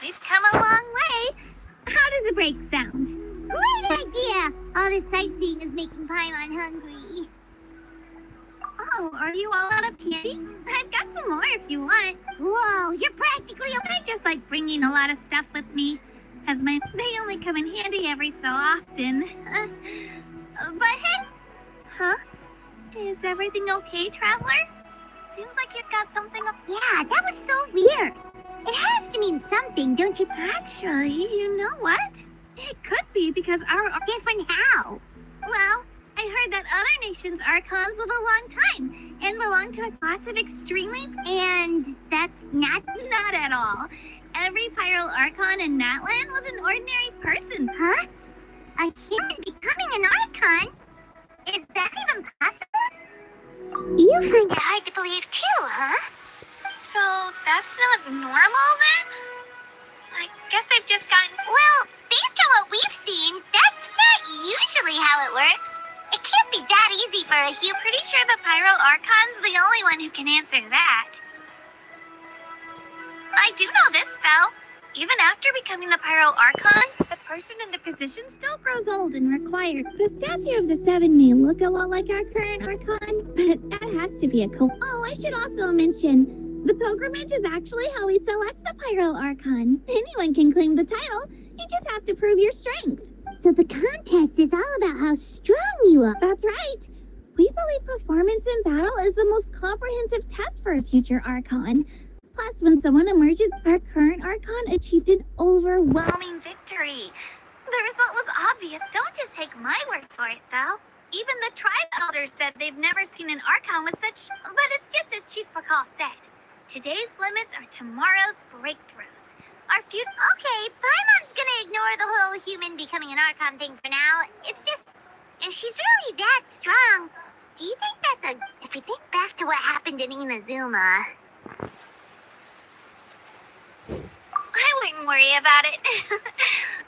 We've come a long way. How does a break sound? Great idea! All this sightseeing is making Paimon hungry. Oh, are you all out of candy? I've got some more if you want. Whoa, you're practically I just like bringing a lot of stuff with me, as they only come in handy every so often. But hey, huh? Is everything okay, Traveler? Seems like you've got something up. Yeah, that was so weird. It has to mean something, don't you? Actually, you know what? It could be because our... Different how? Well, I heard that other nations' archons live a long time and belong to a class of extremely... And that's not... Not at all. Every pyro archon in Natlan was an ordinary person. Huh? A human becoming an archon? Is that even possible? You find it hard to believe too, huh? So that's not normal then? I guess I've just gotten... Well, based on what we've seen, that's not usually how it works. It can't be that easy for a human. Pretty sure the pyro archon's the only one who can answer that. I do know this, though. Even after becoming the pyro archon, the person in the position still grows old and required. The statue of the seven may look a lot like our current archon, but that has to be a Oh, I should also mention, the pilgrimage is actually how we select the pyro archon. Anyone can claim the title, you just have to prove your strength. So the contest is all about how strong you are. That's right. We believe performance in battle is the most comprehensive test for a future archon. Plus, when someone emerges, our current archon achieved an overwhelming victory. The result was obvious. Don't just take my word for it, though. Even the tribe elders said they've never seen an archon with such... But it's just as Chief Pakal said. Today's limits are tomorrow's breakthroughs. Our future... Okay, Paimon's gonna ignore the whole human becoming an archon thing for now. It's just... If she's really that strong, do you think that's a... If we think back to what happened in Inazuma... I wouldn't worry about it.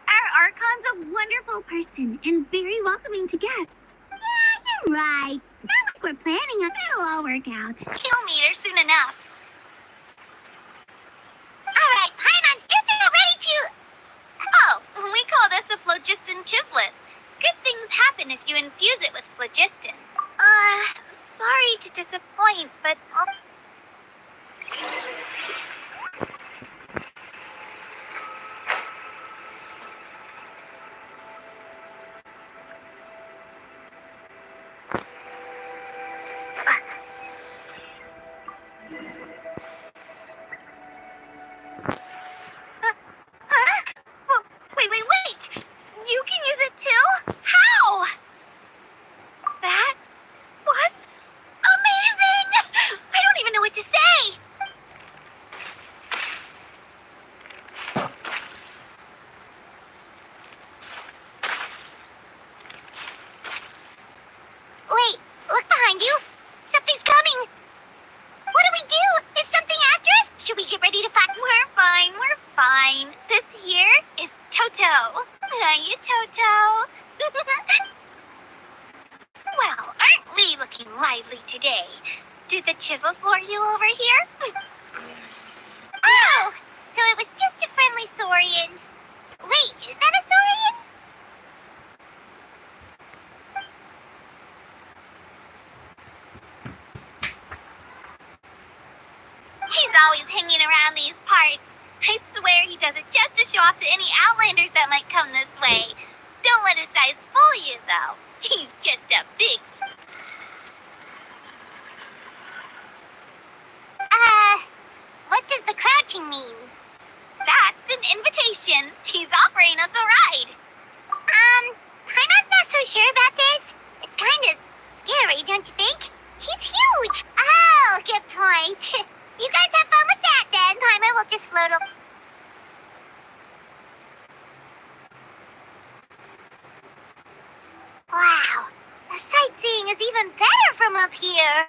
Our archon's a wonderful person and very welcoming to guests. Yeah, you're right. It's not like we're planning on... It'll all work out. You'll meet her soon enough. Alright, Paimon's just about ready to... Oh, we call this a phlogiston chislet. Good things happen if you infuse it with phlogiston. Sorry to disappoint, but... Wait! You can use it too? How? That was amazing! I don't even know what to say! Wait, look behind you. Something's coming. What do we do? Is something after us? Should we get ready to fight? We're fine. This here is Toto. Hiya, Toto. Well, aren't we looking lively today? Did the chisel lure you over here? Oh! So it was just a friendly saurian. Wait, is that a saurian? He's always hanging around these parts. I swear he does it just to show off to any outlanders that might come this way. Don't let his size fool you, though. He's just a big... What does the crouching mean? That's an invitation. He's offering us a ride. Paimon's not so sure about this. It's kind of scary, don't you think? He's huge. Oh, good point. You guys have fun with that then. Paimon will just float over. Wow, the sightseeing is even better from up here.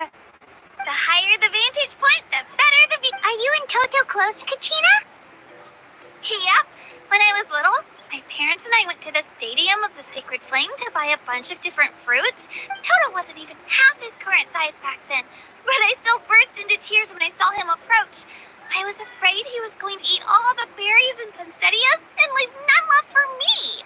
The higher the vantage point, the better the view. Are you and Toto close, Kachina? Yep. When I was little, my parents and I went to the Stadium of the Sacred Flame to buy a bunch of different fruits. Toto wasn't even half his current size back then, but I still burst into tears when I saw him approach. I was afraid he was going to eat all the berries and sunsettias and leave none left for me.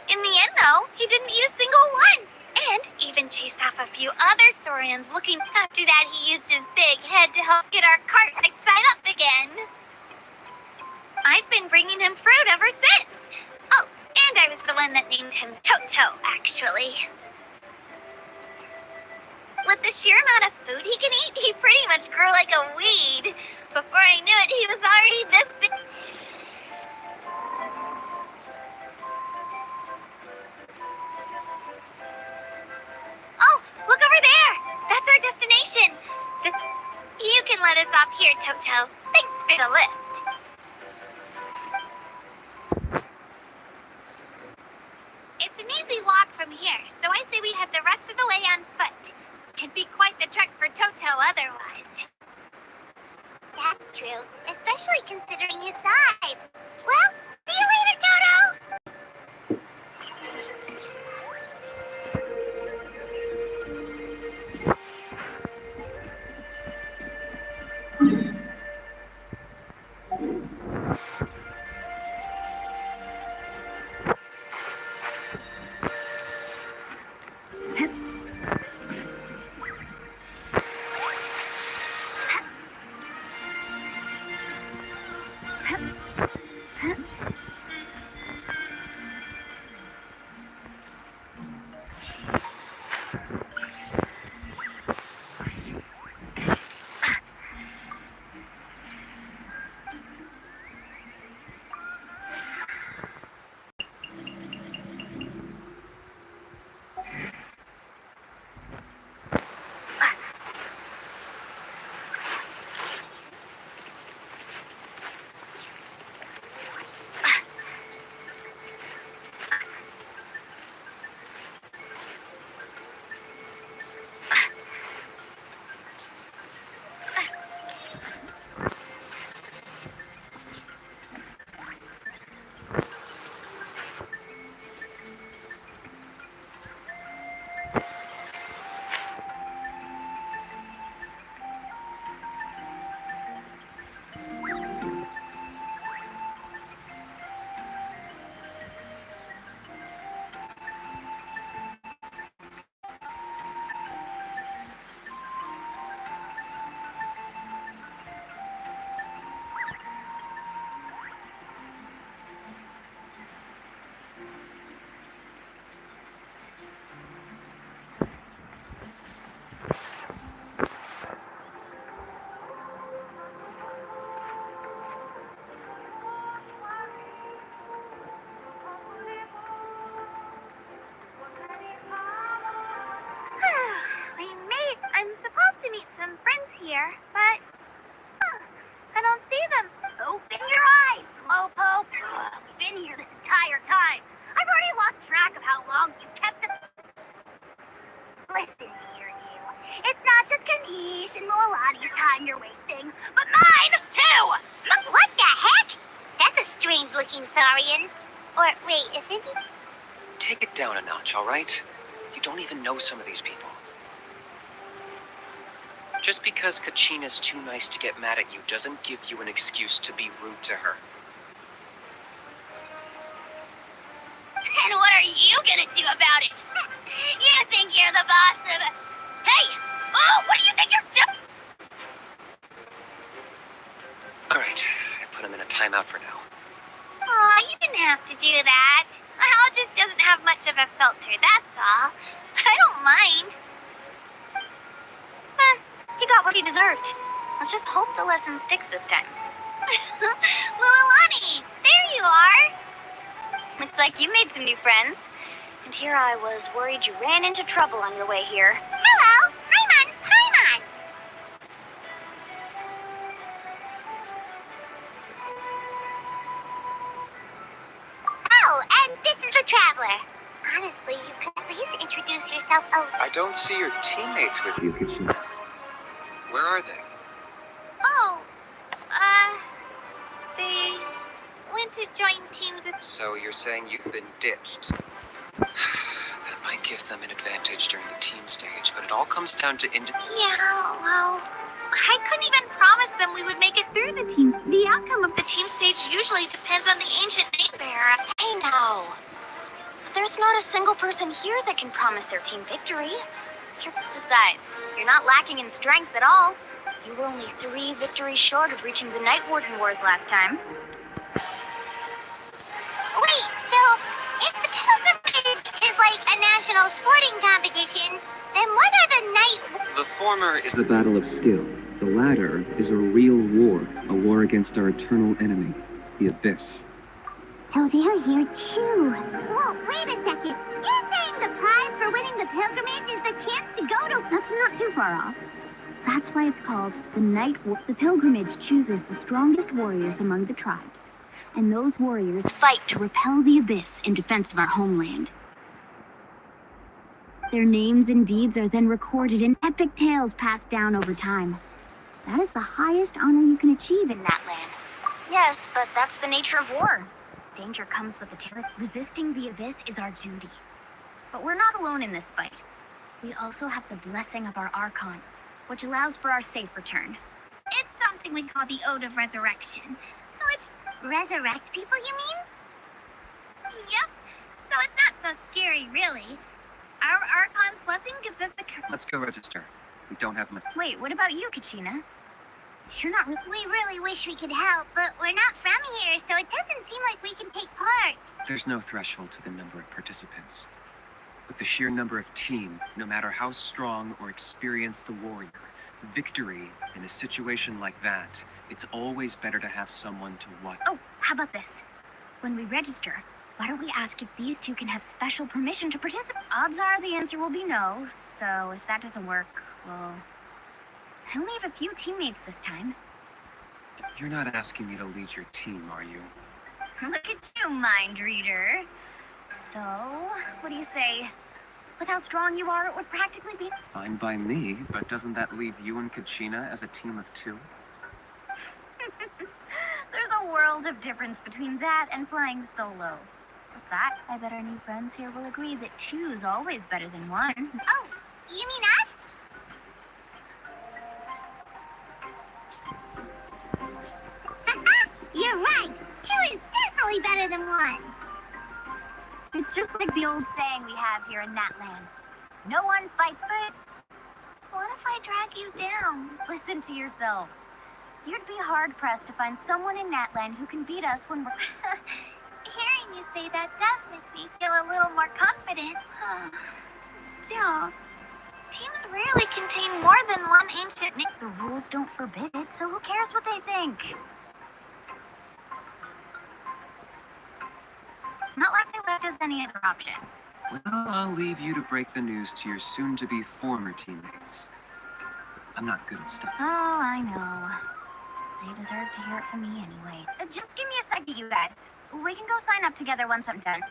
In the end, though, he didn't eat a single one, and even chased off a few other saurians looking. After that, he used his big head to help get our cart right side up again. I've been bringing him fruit ever since. Oh, and I was the one that named him Toto, actually. With the sheer amount of food he can eat, he pretty much grew like a weed. Before I knew it, he was already this big. Oh, look over there! That's our destination. You can let us off here, Toto. Thanks for the lift. It's an easy walk from here, so I say we head the rest of the way on foot. It'd be quite the trek for Toto otherwise. That's true, especially considering his size. Well, see you later, Toto! I'm supposed to meet some friends here, but I don't see them. Open your eyes, Slowpoke. We've been here this entire time. I've already lost track of how long you kept it. Listen here, you. It's not just Kanish and Moalani's time you're wasting, but mine, too! What the heck? That's a strange-looking saurian. Or, wait, is it? Take it down a notch, all right? You don't even know some of these people. Just because Kachina's too nice to get mad at you doesn't give you an excuse to be rude to her. And what are you gonna do about it? You think you're the boss of... Hey! Oh, what do you think you're doing? All right, I put him in a timeout for now. Aw, you didn't have to do that. Hal just doesn't have much of a filter, that's all. I don't mind. He got what he deserved. Let's just hope the lesson sticks this time. Lualani, there you are. Looks like you made some new friends. And here I was worried you ran into trouble on your way here. Hello, Paimon's Paimon. Oh, and this is the Traveler. Honestly, you could... please introduce yourself? Oh, I don't see your teammates with you, Kachina. Where are they? oh, they went to join teams with... So you're saying you've been ditched? That might give them an advantage during the team stage, but it all comes down to Yeah, well, I couldn't even promise them we would make it through the team. The outcome of the team stage usually depends on the ancient name bearer. Hey now, there's not a single person here that can promise their team victory. Besides, you're not lacking in strength at all. You were only 3 victories short of reaching the Night Warden Wars last time. Wait, so if the pilgrimage is like a national sporting competition, then what are the night... The former is the battle of skill. The latter is a real war, a war against our eternal enemy, the Abyss. So they're here too. Whoa, wait a second. You're saying the prize for winning the pilgrimage is the chance to go to... That's not too far off. That's why it's called the Night War. The pilgrimage chooses the strongest warriors among the tribes, and those warriors fight to repel the Abyss in defense of our homeland. Their names and deeds are then recorded in epic tales passed down over time. That is the highest honor you can achieve in that land. Yes, but that's the nature of war. Danger comes with the territory. Resisting the Abyss is our duty. But we're not alone in this fight. We also have the blessing of our Archon, which allows for our safe return. It's something we call the Ode of Resurrection. Which, Resurrect people, you mean? yep, so it's not so scary, really. Our Archon's blessing gives us the Let's go register. We don't have much. Wait, what about you, Kachina? You're not... We really wish we could help, but we're not from here, so it doesn't seem like we can take part. There's no threshold to the number of participants. With the sheer number of team, no matter how strong or experienced the warrior, victory in a situation like that, it's always better to have someone to watch. Oh, how about this? When we register, why don't we ask if these two can have special permission to participate? Odds are the answer will be no, so if that doesn't work, well... I only have a few teammates this time. You're not asking me to lead your team, are you? Look at you, mind reader. So, what do you say? With how strong you are, it would practically be... Fine by me, but doesn't that leave you and Kachina as a team of 2? There's a world of difference between that and flying solo. Besides, I bet our new friends here will agree that 2 is always better than 1. Oh, you mean us? You're right. 2 is definitely better than 1. It's just like the old saying we have here in Natlan. No one fights but... What if I drag you down? Listen to yourself. You'd be hard-pressed to find someone in Natlan who can beat us when we're... Hearing you say that does make me feel a little more confident. Still, teams rarely contain more than one ancient name. The rules don't forbid it, so who cares what they think? It's not like they left us any other option. Well, I'll leave you to break the news to your soon-to-be former teammates. I'm not good at stuff. Oh, I know. They deserve to hear it from me anyway. Just give me a second, you guys. We can go sign up together once I'm done.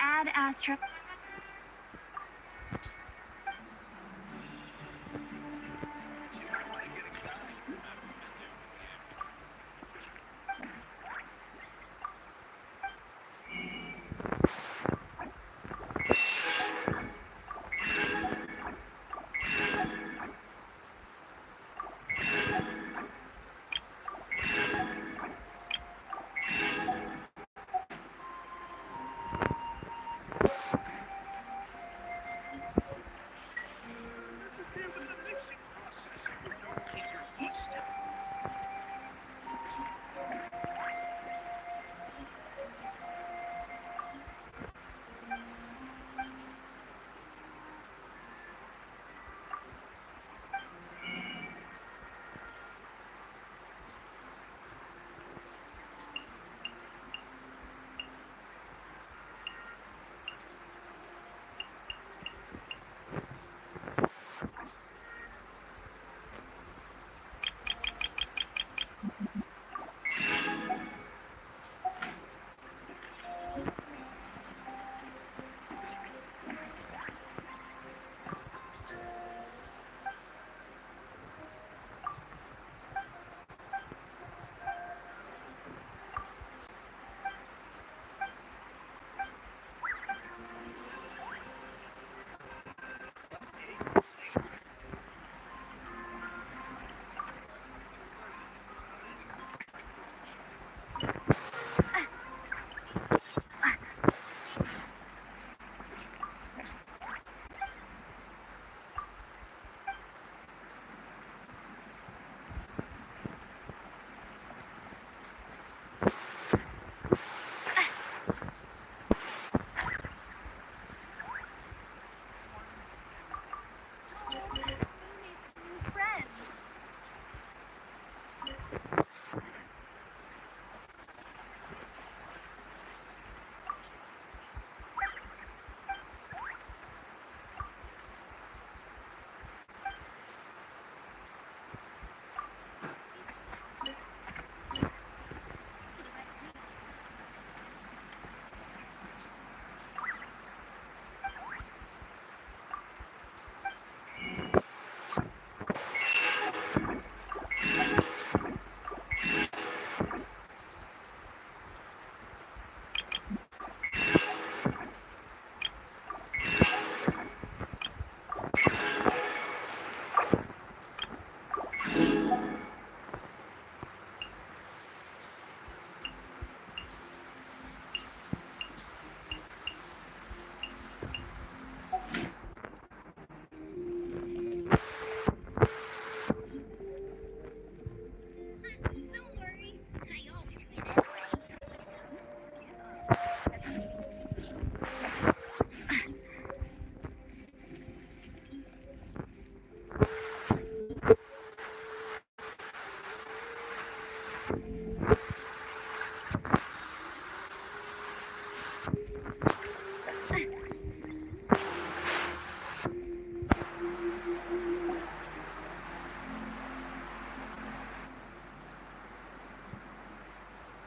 Add asterisk.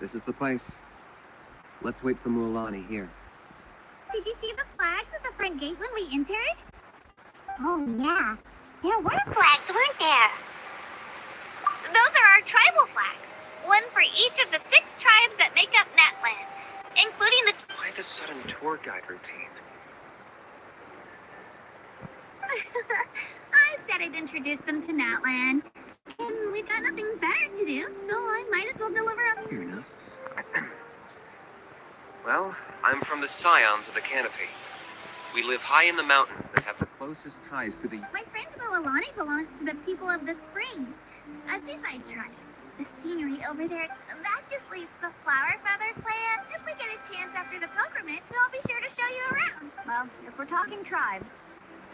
This is the place. Let's wait for Mualani here. Did you see the flags at the front gate when we entered? Oh, yeah. There were flags, weren't there? Those are our tribal flags. One for each of the 6 tribes that make up Natlan, including the... Why the sudden tour guide routine? I said I'd introduce them to Natlan. And we've got nothing better to do, so I might as well deliver a... Fair enough. Well, I'm from the Scions of the Canopy. We live high in the mountains and have the closest ties to the... My friend Moalani belongs to the people of the Springs, a seaside tribe. The scenery over there, that just leaves the Flower Feather clan. If we get a chance after the pilgrimage, I'll be sure to show you around. Well, if we're talking tribes,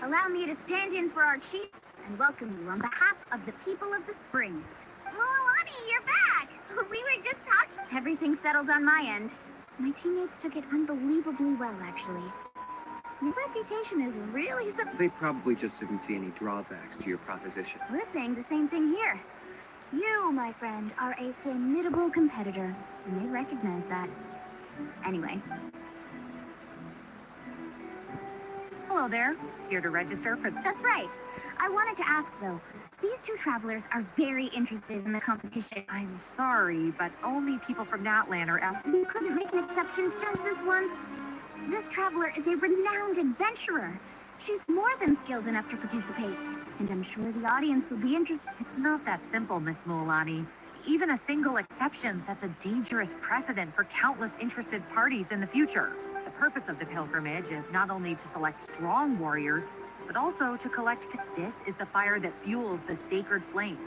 allow me to stand in for our chief and welcome you on behalf of the people of the Springs. Moalani, you're back! We were just talking. Everything settled on my end. My teammates took it unbelievably well, actually. Your reputation is really They probably just didn't see any drawbacks to your proposition. We're saying the same thing here. You, my friend, are a formidable competitor, and they recognize that. Anyway. Hello there. Here to register for... That's right. I wanted to ask, though. These 2 travelers are very interested in the competition. I'm sorry, but only people from Natlan are out. You couldn't make an exception just this once? This traveler is a renowned adventurer. She's more than skilled enough to participate, and I'm sure the audience will be interested. It's not that simple, Miss Mualani. Even a single exception sets a dangerous precedent for countless interested parties in the future. The purpose of the pilgrimage is not only to select strong warriors, but also to collect... This is the fire that fuels the sacred flame.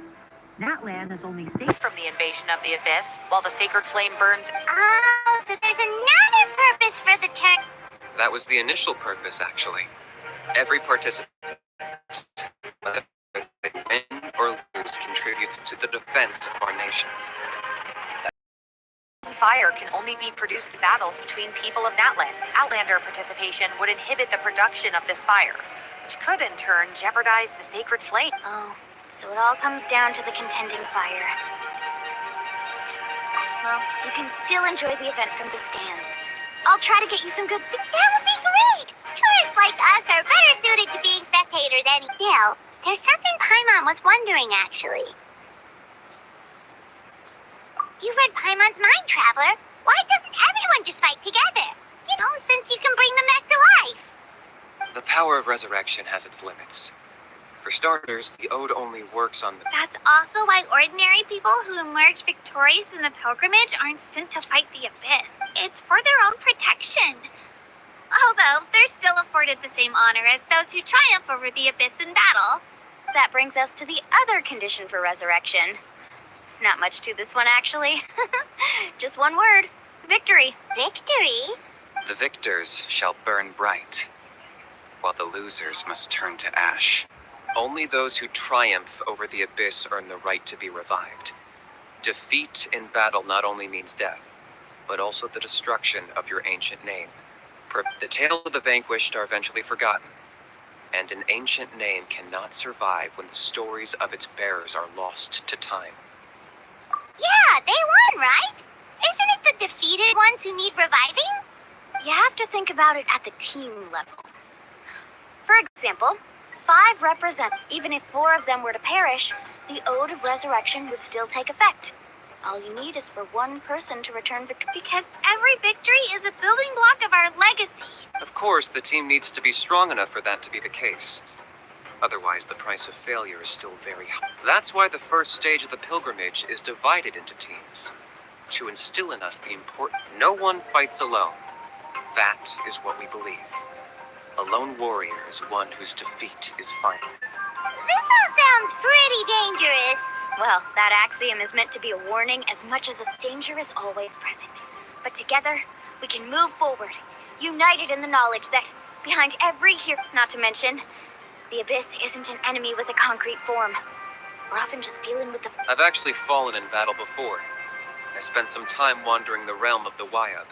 Natlan is only safe from the invasion of the Abyss, while the sacred flame burns... Oh, so there's another purpose for the turn. That was the initial purpose, actually. Every participant, whether they win or lose, contributes to the defense of our nation. Fire can only be produced in battles between people of Natlan. Outlander participation would inhibit the production of this fire, which could in turn jeopardize the sacred flame. Oh, so it all comes down to the contending fire. Well, you can still enjoy the event from the stands. I'll try to get you some good... That would be great! Tourists like us are better suited to being spectators than... Still, there's something Paimon was wondering, actually. You read Paimon's mind, Traveler. Why doesn't everyone just fight together? You know, since you can bring them back to life. The power of resurrection has its limits. For starters, the ode only works on the... That's also why ordinary people who emerge victorious in the pilgrimage aren't sent to fight the Abyss. It's for their own protection. Although, they're still afforded the same honor as those who triumph over the Abyss in battle. That brings us to the other condition for resurrection. Not much to this one, actually. Just one word. Victory. Victory? The victors shall burn bright, while the losers must turn to ash. Only those who triumph over the Abyss earn the right to be revived. Defeat in battle not only means death, but also the destruction of your ancient name. The tale of the vanquished are eventually forgotten, and an ancient name cannot survive when the stories of its bearers are lost to time. Yeah, they won, right? Isn't it the defeated ones who need reviving? You have to think about it at the team level. For example, 5 represent. Even if 4 of them were to perish, the Ode of Resurrection would still take effect. All you need is for one person to return victory. Because every victory is a building block of our legacy. Of course, the team needs to be strong enough for that to be the case. Otherwise, the price of failure is still very high. That's why the first stage of the pilgrimage is divided into teams, to instill in us the important... No one fights alone. That is what we believe. A lone warrior is one whose defeat is final. This all sounds pretty dangerous. Well, that axiom is meant to be a warning as much as a danger is always present. But together, we can move forward, united in the knowledge that behind every hero... Not to mention, the Abyss isn't an enemy with a concrete form. We're often just dealing with the... I've actually fallen in battle before. I spent some time wandering the realm of the Wyab.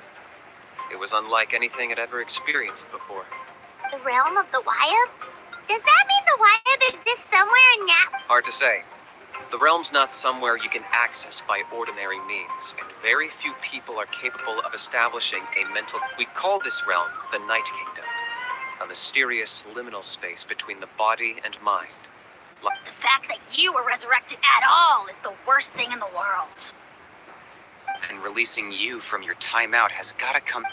It was unlike anything I'd ever experienced before. The realm of the Wyab? Does that mean the Wyab exists somewhere in Nat? Hard to say. The realm's not somewhere you can access by ordinary means, and very few people are capable of establishing a mental... We call this realm the Night Kingdom, a mysterious liminal space between the body and mind. The fact that you were resurrected at all is the worst thing in the world. And releasing you from your timeout has gotta come...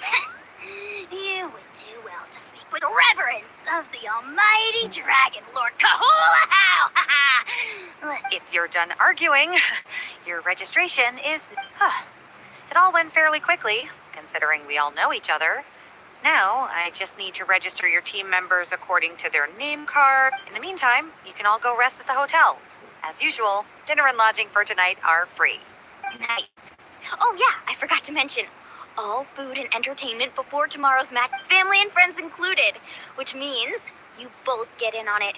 You would do well to speak with reverence of the almighty Dragon Lord Kahula-How! If you're done arguing, your registration is... It all went fairly quickly, considering we all know each other. Now, I just need to register your team members according to their name card. In the meantime, you can all go rest at the hotel. As usual, dinner and lodging for tonight are free. Nice. Oh yeah, I forgot to mention, all food and entertainment before tomorrow's match, family and friends included, which means you both get in on it.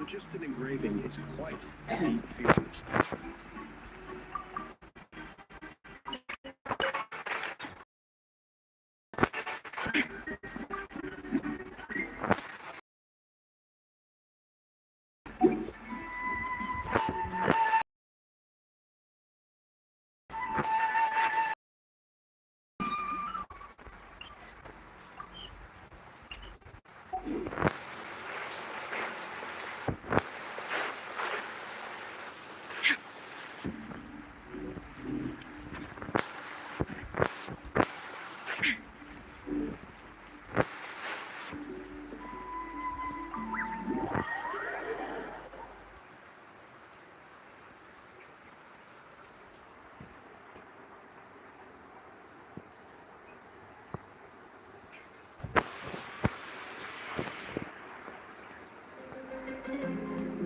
Just an engraving is quite deep features.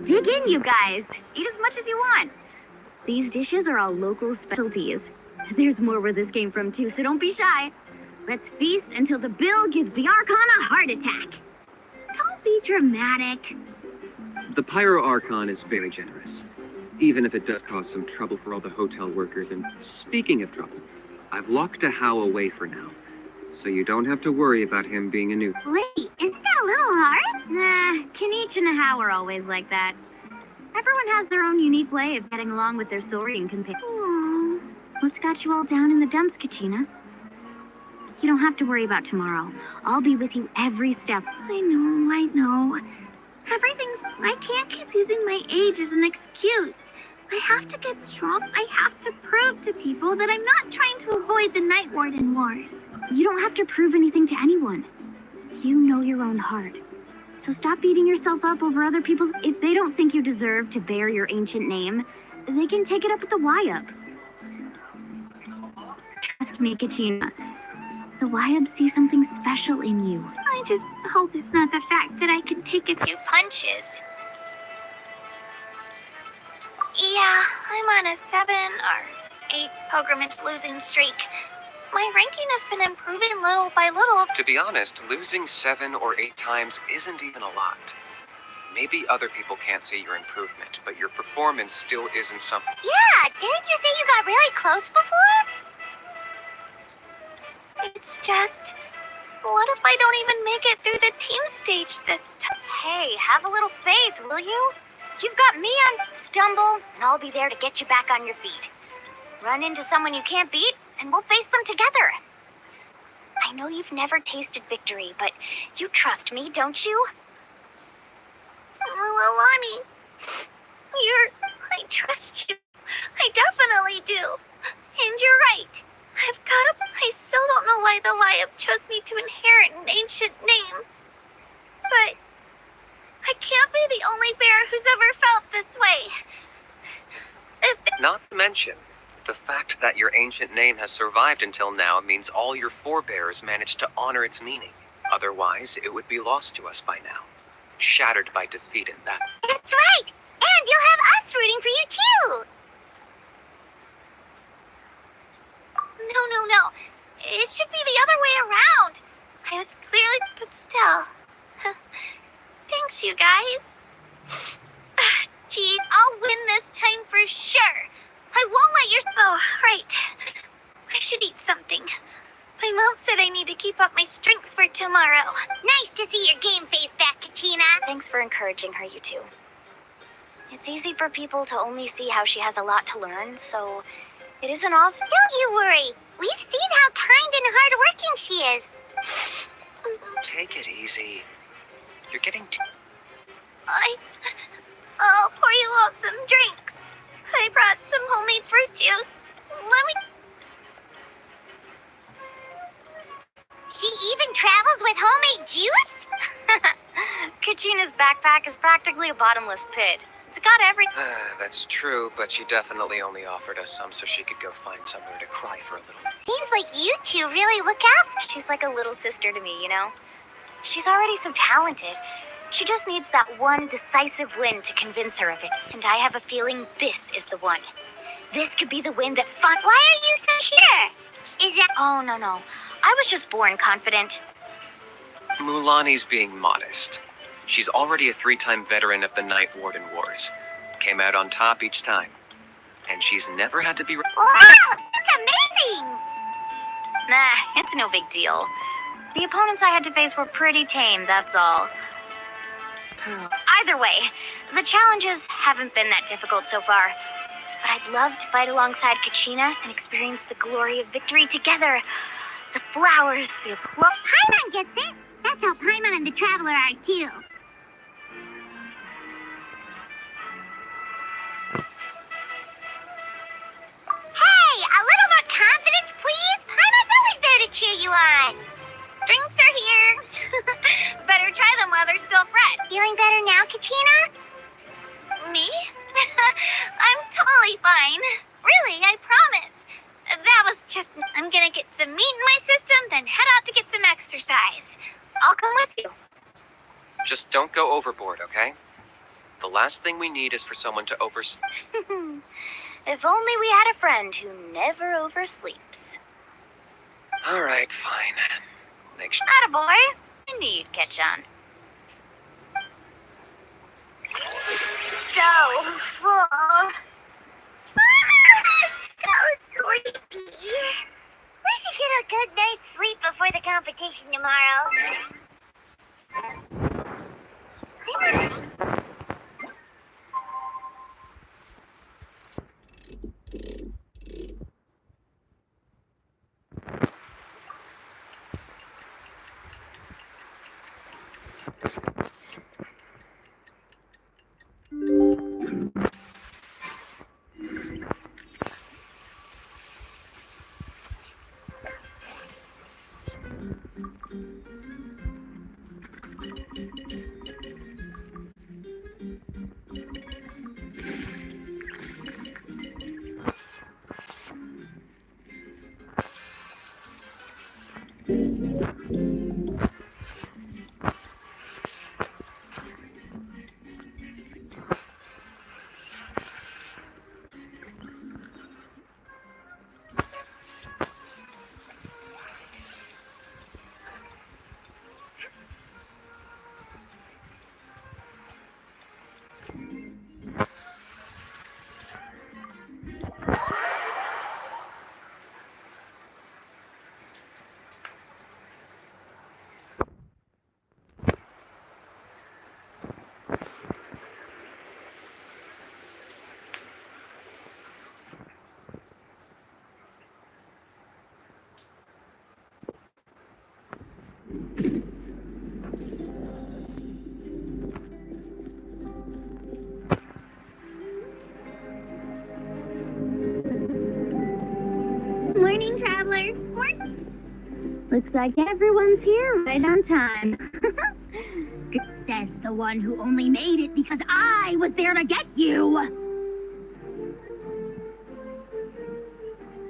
Dig in, you guys. Eat as much as you want. These dishes are all local specialties. There's more where this came from, too, so don't be shy. Let's feast until the bill gives the Archon a heart attack. Don't be dramatic. The Pyro Archon is very generous, even if it does cause some trouble for all the hotel workers. And speaking of trouble, I've locked a How away for now, so you don't have to worry about him being a new... Wait, isn't that a little hard? Nah, Kanich and How are always like that. Everyone has their own unique way of getting along with their Saurian companions. What's got you all down in the dumps, Kachina? You don't have to worry about tomorrow. I'll be with you every step. I know. I can't keep using my age as an excuse. I have to get strong. I have to prove to people that I'm not trying to avoid the Night Warden Wars. You don't have to prove anything to anyone. You know your own heart. So stop beating yourself up over other people's... If they don't think you deserve to bear your ancient name, they can take it up with the Wyub. Trust me, Kachina. The Wyub see something special in you. I just hope it's not the fact that I can take a few punches. Yeah, I'm on a 7 or 8 pilgrimage losing streak. My ranking has been improving little by little. To be honest, losing 7 or 8 times isn't even a lot. Maybe other people can't see your improvement, but your performance still isn't something. Yeah, didn't you say you got really close before? It's just... What if I don't even make it through the team stage this time? Hey, have a little faith, will you? You've got me on stumble, and I'll be there to get you back on your feet. Run into someone you can't beat, and we'll face them together. I know you've never tasted victory, but you trust me, don't you? Lonnie, I trust you. I definitely do. And you're right. I still don't know why the Liab chose me to inherit an ancient name. But I can't be the only bear who's ever felt this way. Not to mention, the fact that your ancient name has survived until now means all your forebears managed to honor its meaning. Otherwise, it would be lost to us by now. Shattered by defeat in battle. That's right. And you'll have us rooting for you too. No. It should be the other way around. I was clearly, but still. Thanks, you guys. Gee, I'll win this time for sure. I won't let your... Oh, right. I should eat something. My mom said I need to keep up my strength for tomorrow. Nice to see your game face back, Kachina. Thanks for encouraging her, you two. It's easy for people to only see how she has a lot to learn, so it isn't off. Don't you worry. We've seen how kind and hardworking she is. Take it easy. You're getting I'll pour you all some drinks. I brought some homemade fruit juice. Let me... She even travels with homemade juice? Kachina's backpack is practically a bottomless pit. It's got everything. That's true, but she definitely only offered us some so she could go find somewhere to cry for a little. Seems like you two really look out. She's like a little sister to me, you know? She's already so talented. She just needs that one decisive win to convince her of it. And I have a feeling this is the one. This could be the win that Why are you so sure? Is that... Oh, no. I was just born confident. Mulani's being modest. She's already a 3-time veteran of the Night Warden Wars. Came out on top each time. And she's never had to be... Wow, that's amazing! Nah, it's no big deal. The opponents I had to face were pretty tame, that's all. Either way, the challenges haven't been that difficult so far. But I'd love to fight alongside Kachina and experience the glory of victory together. The flowers, the applause. Paimon gets it. That's how Paimon and the Traveler are too. Hey, a little more confidence, please. Paimon's always there to cheer you on. Drinks are here. Better try them while they're still fresh. Feeling better now, Kachina? Me? I'm totally fine. Really, I promise. That was just... I'm gonna get some meat in my system, then head out to get some exercise. I'll come with you. Just don't go overboard, okay? The last thing we need is for someone to oversleep. If only we had a friend who never oversleeps. All right, fine. Make sure. Attaboy. I knew you'd catch on. So full. So sleepy. We should get a good night's sleep before the competition tomorrow. Looks like everyone's here right on time. Says the one who only made it because I was there to get you!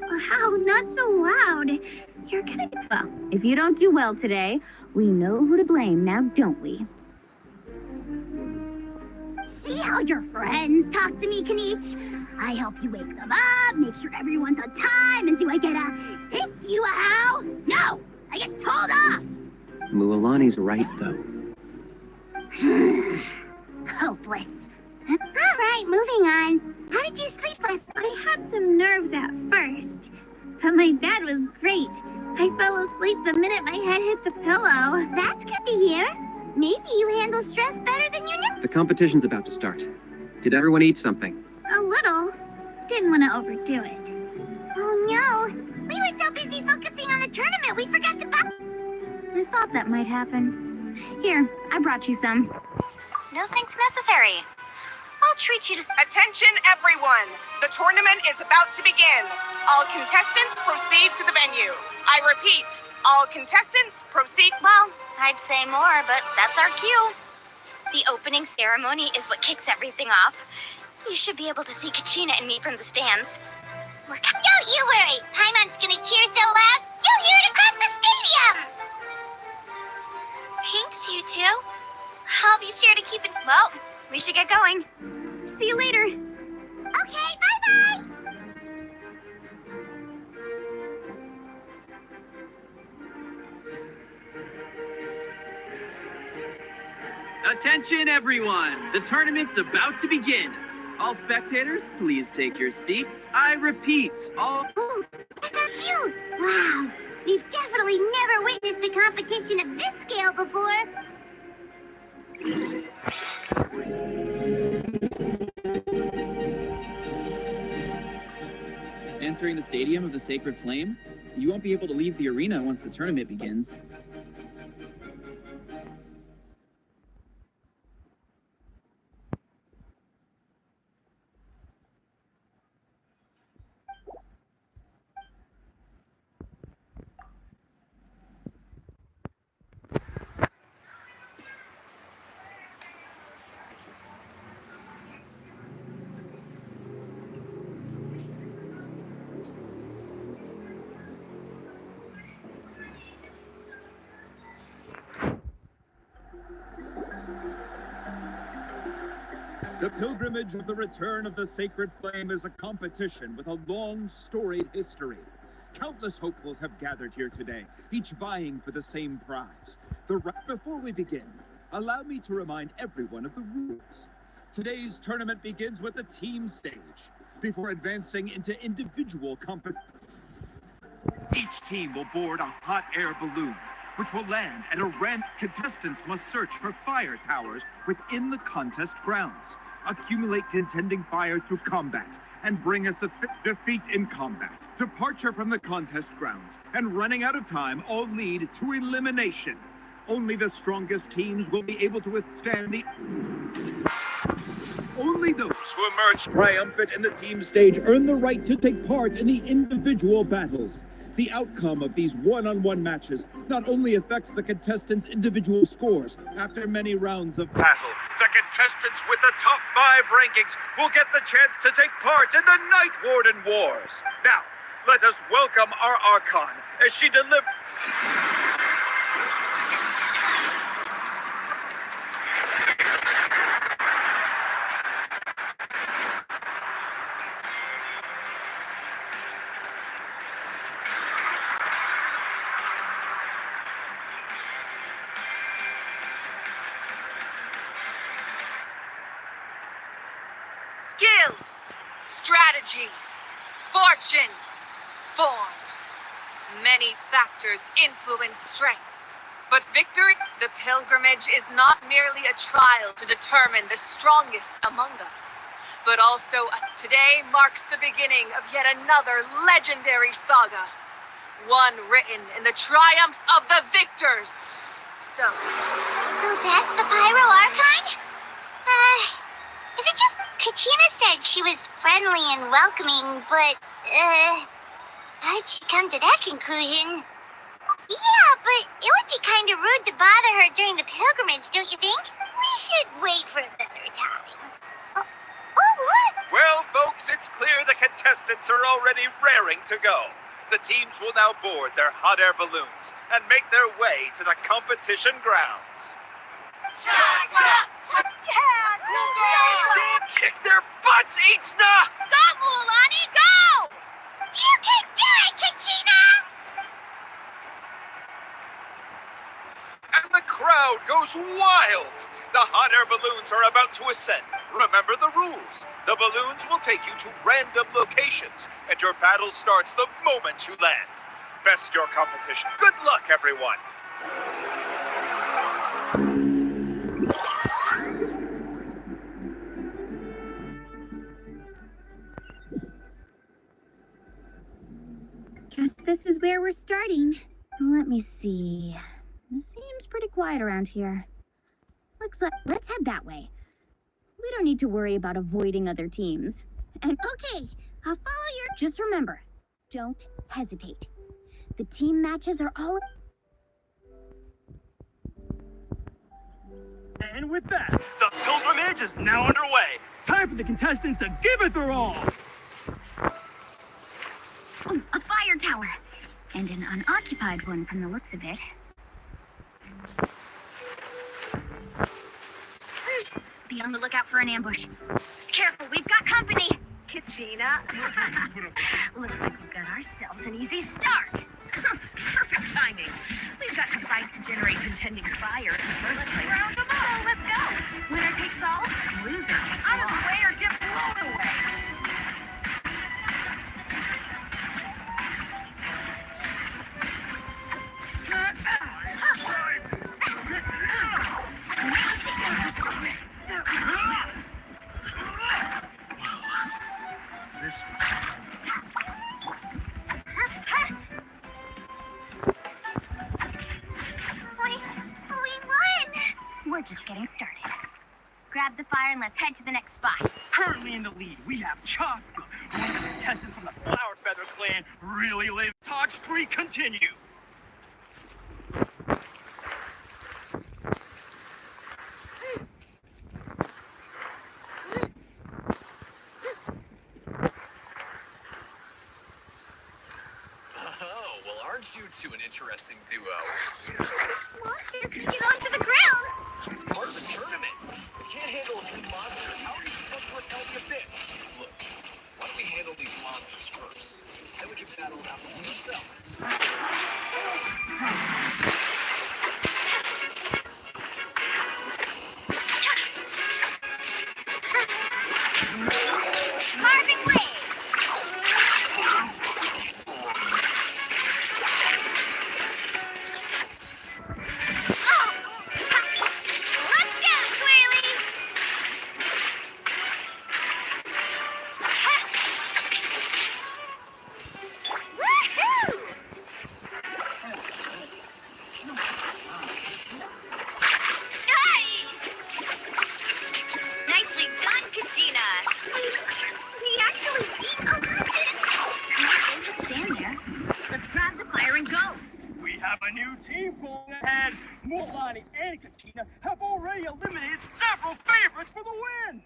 Wow, not so loud. You're gonna get... Well, if you don't do well today, we know who to blame now, don't we? See how your friends talk to me, Kanich? I help you wake them up, make sure everyone's on time, and do I get a thank you a how? No! I get told off! Mualani's right, though. Hopeless. Alright, moving on. How did you sleep last night? I had some nerves at first, but my bed was great. I fell asleep the minute my head hit the pillow. That's good to hear. Maybe you handle stress better than you know. The competition's about to start. Did everyone eat something? A little. Didn't want to overdo it. Oh no. We were so busy focusing on the tournament, we forgot to buy. I thought that might happen. Here, I brought you some. No thanks necessary. I'll treat you to... Attention, everyone! The tournament is about to begin. All contestants proceed to the venue. I repeat, all contestants proceed... Well, I'd say more, but that's our cue. The opening ceremony is what kicks everything off. You should be able to see Kachina and me from the stands. Don't you worry. Paimon's gonna cheer so loud, you'll hear it across the stadium. Thanks, you two. I'll be sure to keep it... Well, we should get going. See you later. Okay, bye-bye. Attention everyone! The tournament's about to begin. All spectators, please take your seats. I repeat, all... Ooh, that's so cute. Wow, we've definitely never witnessed a competition of this scale before. Entering the stadium of the Sacred Flame, you won't be able to leave the arena once the tournament begins. The pilgrimage of the return of the Sacred Flame is a competition with a long, storied history. Countless hopefuls have gathered here today, each vying for the same prize. Before we begin, allow me to remind everyone of the rules. Today's tournament begins with the team stage, before advancing into individual competition. Each team will board a hot air balloon, which will land at a ramp. Contestants must search for fire towers within the contest grounds, accumulate contending fire through combat, and bring a defeat in combat. Departure from the contest grounds and running out of time all lead to elimination. Only the strongest teams will be able to withstand the... Only those who emerge Triumphant in the team stage earn the right to take part in the individual battles. The outcome of these one-on-one matches not only affects the contestants' individual scores after many rounds of battle. The contestants with the top 5 rankings will get the chance to take part in the Night Warden Wars. Now, let us welcome our Archon as she delivers... Skill, strategy, fortune, form. Many factors influence strength. But victory, the pilgrimage is not merely a trial to determine the strongest among us, but also today marks the beginning of yet another legendary saga. One written in the triumphs of the victors. So that's the Pyro Archon? Is it just... Kachina said she was friendly and welcoming, but, how did she come to that conclusion? Yeah, but it would be kind of rude to bother her during the pilgrimage, don't you think? We should wait for a better time. Oh, what? Well, folks, it's clear the contestants are already raring to go. The teams will now board their hot air balloons and make their way to the competition grounds. Kick their butts, Itzna! Go, Mulani, go! You can do it, Kachina! And the crowd goes wild! The hot air balloons are about to ascend. Remember the rules. The balloons will take you to random locations, and your battle starts the moment you land. Best your competition. Good luck, everyone! Guess this is where we're starting. Let me see. It seems pretty quiet around here. Looks like let's head that way. We don't need to worry about avoiding other teams. And Okay, I'll follow your... just remember, don't hesitate. The team matches are all... And with that, the pilgrimage is now underway. Time for the contestants to give it their all. Oh, a fire tower! And an unoccupied one from the looks of it. Be on the lookout for an ambush. Careful, we've got company! Kachina. Looks like we've got ourselves an easy start. Perfect timing. We've got to fight to generate contending fire in the first place. Round them all, let's go! Winner takes all, loser takes all. Out of the way or get blown away! We're just getting started. Grab the fire and let's head to the next spot. Currently in the lead, we have Chaska, one of the contestants from the Flower Feather clan. Really live. Talk streak continue. Oh, well, aren't you two an interesting duo? Monsters can get onto the grounds! It's part of the tournament. You can't handle a few monsters. How are you supposed to repel the abyss? Look, why don't we handle these monsters first? Then we can battle it out among ourselves. Carving way! Let's go, Twirly! Woohoo! Nicely done, Kachina! We actually beat a legend! Don't just stand there. Let's grab the fire and go. We have a new team pulling ahead. Mulani and Kachina have already eliminated several favorites for the win.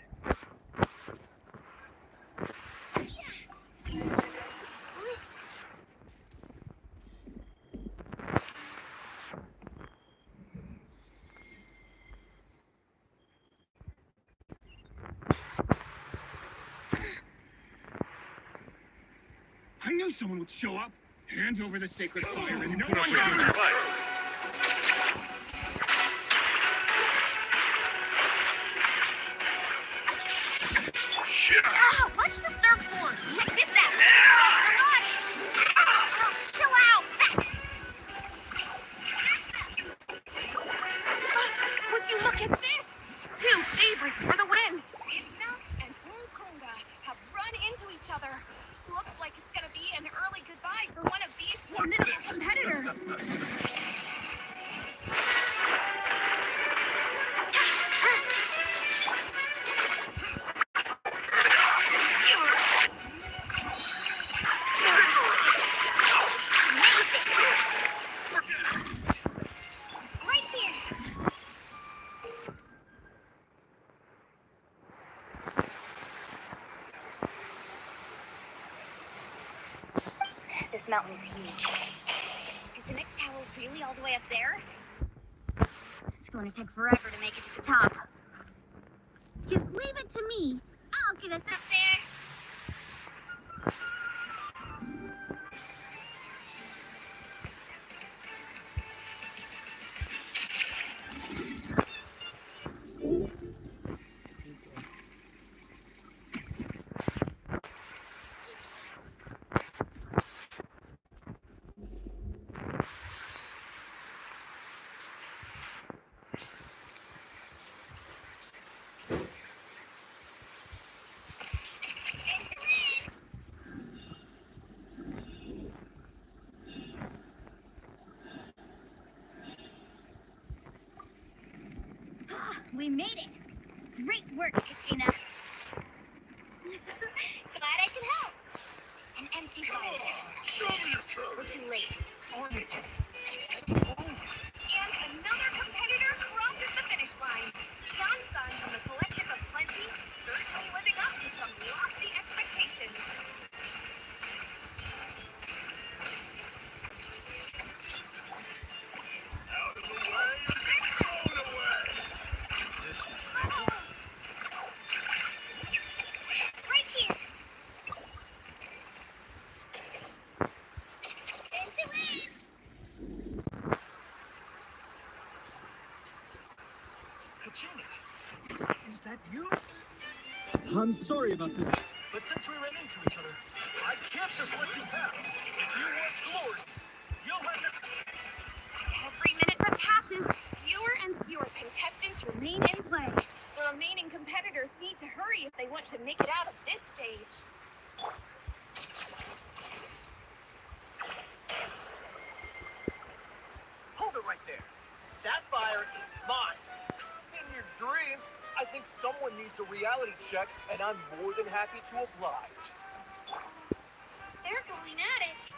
I knew someone would show up. Hand over the sacred fire and no one does. Oh, watch the surfboard! Check this out! Oh, chill out! Would you look at this? Two favorites for the win. Itzna and Konga have run into each other. Looks like it's gonna be an early goodbye for one of these formidable competitors. This mountain is huge. Is the next tower really all the way up there? It's going to take forever to make it to the top. Just leave it to me. I'll get us up there. We made it! Great work, Katrina! Glad I could help! An empty fire. Show me your courage. We're too late. Darn it. And another competitor crosses the finish line. Grandson from the Collective of Plenty, certainly living up to some lofty expectations. Out of the way, it's blown away. This was Right here! Into it! Kagem. Is that you? I'm sorry about this. But since we ran into each other, I can't just let you pass. If you want glory, you'll have to... Every minute that passes, fewer and fewer contestants remain in play. The remaining competitors need to hurry if they want to make it out of this stage. Hold it right there. That fire is mine. In your dreams, I think someone needs a reality check, and I'm more than happy to oblige. They're going at it!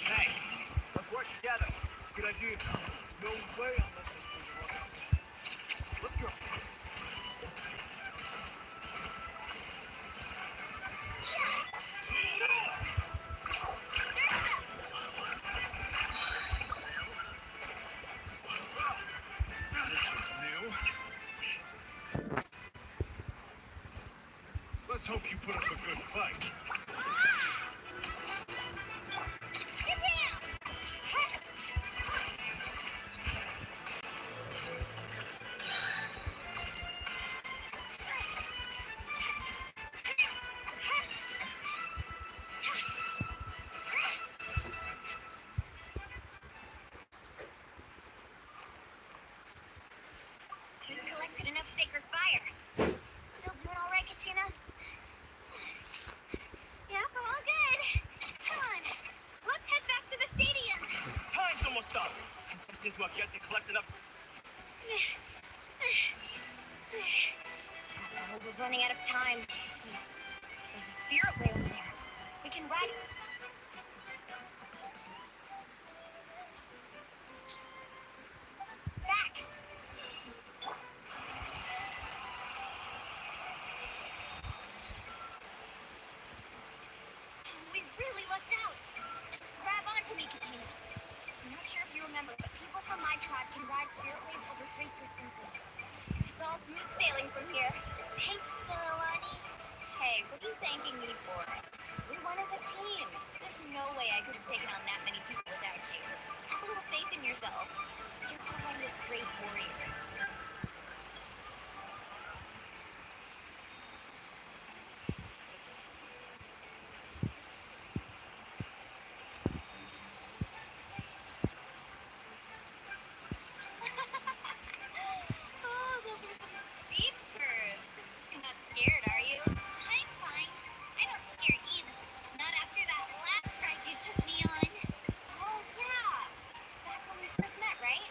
Hey, let's work together. Good idea. No way I'm letting this thing run out. Let's go. This was new. Let's hope you put up a good fight. We've collected enough sacred fire. Still doing all right, Katrina? Yep, all good. Come on, let's head back to the stadium. Time's almost up. Contestants who have yet to collect enough. Oh, we're running out of time. There's a spirit way over there. We can ride it. Back! We really lucked out. Just grab onto me, Katrina. I'm not sure if you remember, but people from my tribe can ride spirit ways over great distances. It's all smooth sailing from here. Thanks, Melanjutkan. Hey, what are you thanking me for? We won as a team. There's no way I could have taken on that many people without you. Have a little faith in yourself. You're probably a great warrior. Oh, those were some steep curves. You're not scared, are you? I'm fine. I don't scare easily. Not after that last ride you took me on. Oh, yeah. Back when we first met, right?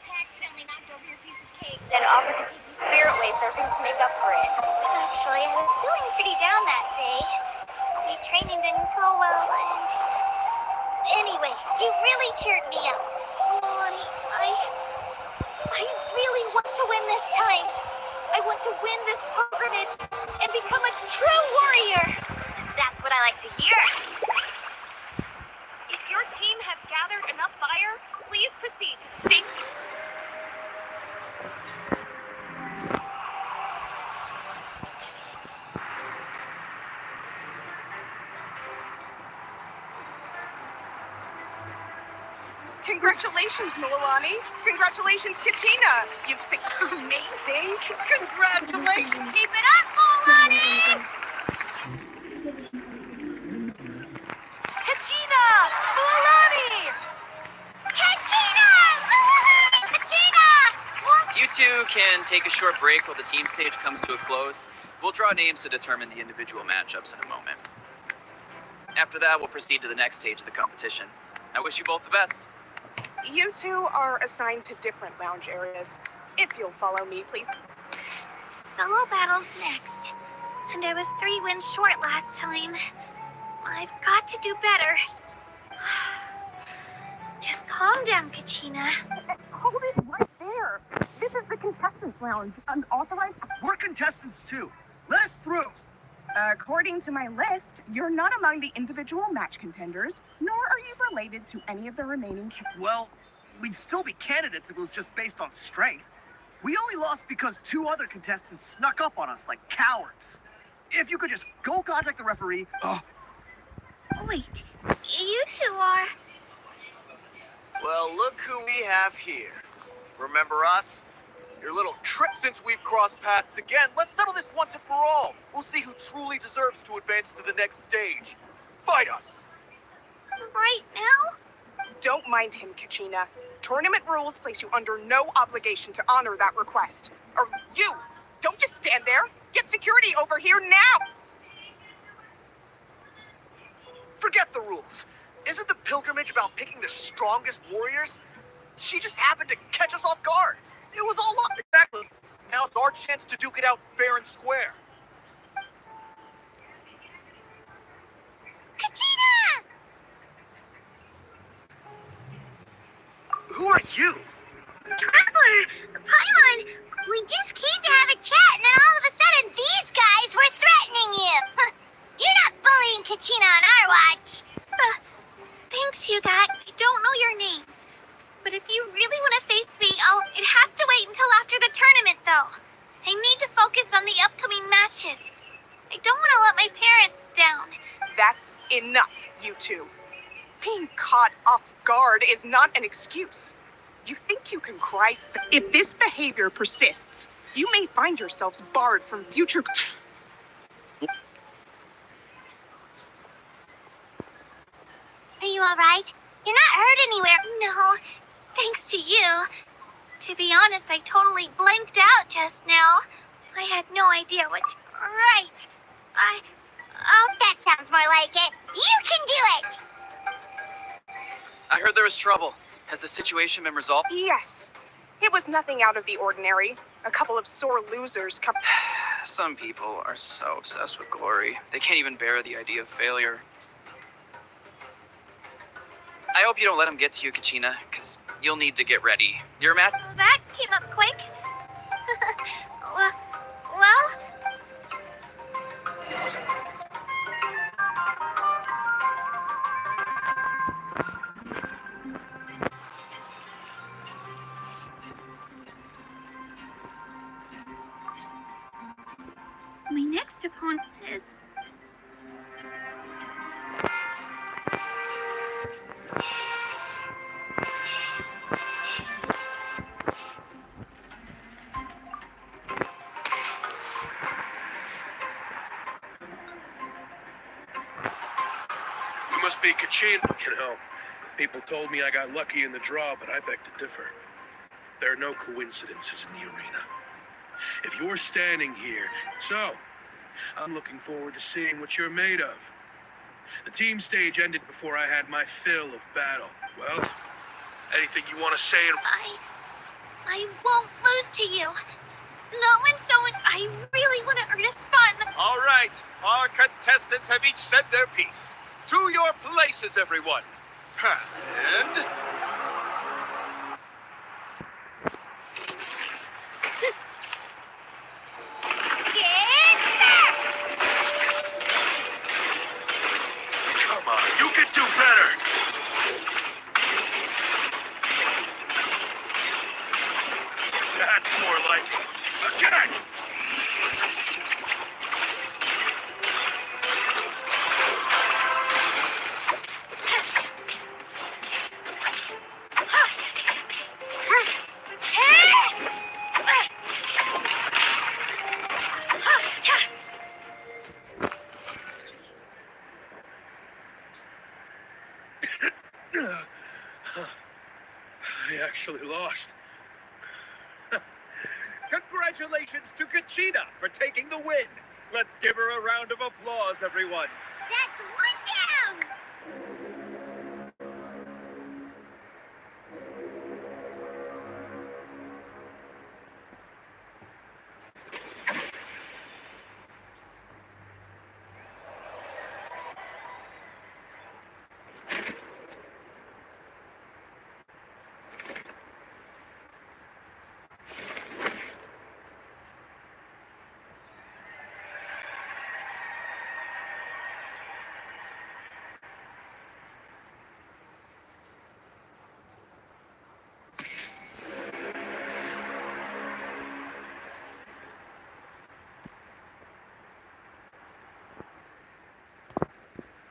I accidentally knocked over your Congratulations, Milani. Congratulations, Kachina. You've amazing. Congratulations. Keep it up, Milani! Kachina! Milani! Kachina! Milani! Kachina! You two can take a short break while the team stage comes to a close. We'll draw names to determine the individual matchups in a moment. After that, we'll proceed to the next stage of the competition. I wish you both the best. You two are assigned to different lounge areas. If you'll follow me, please. Solo battle's next. And I was 3 wins short last time. I've got to do better. Just calm down, Kachina. Hold it right there. This is the contestants' lounge. Unauthorized. We're contestants too. Let us through. According to my list, you're not among the individual match contenders, nor are you related to any of the remaining. Well, we'd still be candidates if it was just based on strength. We only lost because 2 other contestants snuck up on us like cowards. If you could just go contact the referee. Wait, you two are... Well, look who we have here. Remember us? Your little trick. Since we've crossed paths again, let's settle this once and for all. We'll see who truly deserves to advance to the next stage. Fight us! Right now? Don't mind him, Kachina. Tournament rules place you under no obligation to honor that request. Or you! Don't just stand there! Get security over here now! Forget the rules. Isn't the pilgrimage about picking the strongest warriors? She just happened to catch us off guard. It was all luck. Exactly. Now it's our chance to duke it out fair and square. Kachina! Who are you? Traveler! Paimon! We just came to have a chat and then all of a sudden these guys were threatening you! You're not bullying Kachina on our watch! Thanks, you guys. I don't know your names. But if you really want to face me, it has to wait until after the tournament, though. I need to focus on the upcoming matches. I don't want to let my parents down. That's enough, you two. Being caught off guard is not an excuse. You think you can cry? If this behavior persists, you may find yourselves barred from future... Are you alright? You're not hurt anywhere. No, thanks to you. To be honest, I totally blanked out just now. I had no idea what to... Right. That sounds more like it. You can do it! I heard there was trouble. Has the situation been resolved? Yes. It was nothing out of the ordinary. A couple of sore losers come... Some people are so obsessed with glory, they can't even bear the idea of failure. I hope you don't let him get to you, Kachina, because you'll need to get ready. Your match... That came up quick. well... My next opponent is... You must be Kachin. You know, people told me I got lucky in the draw, but I beg to differ. There are no coincidences in the arena. If you're standing here, so I'm looking forward to seeing what you're made of. The team stage ended before I had my fill of battle. Well, anything you want to say? I won't lose to you. Not when someone I really want to earn a spot in the... All right, our contestants have each said their piece. To your places, everyone. And... Come on, you can do better. That's more like it. Again! actually lost. Congratulations to Kachina for taking the win. Let's give her a round of applause, everyone. That's one down!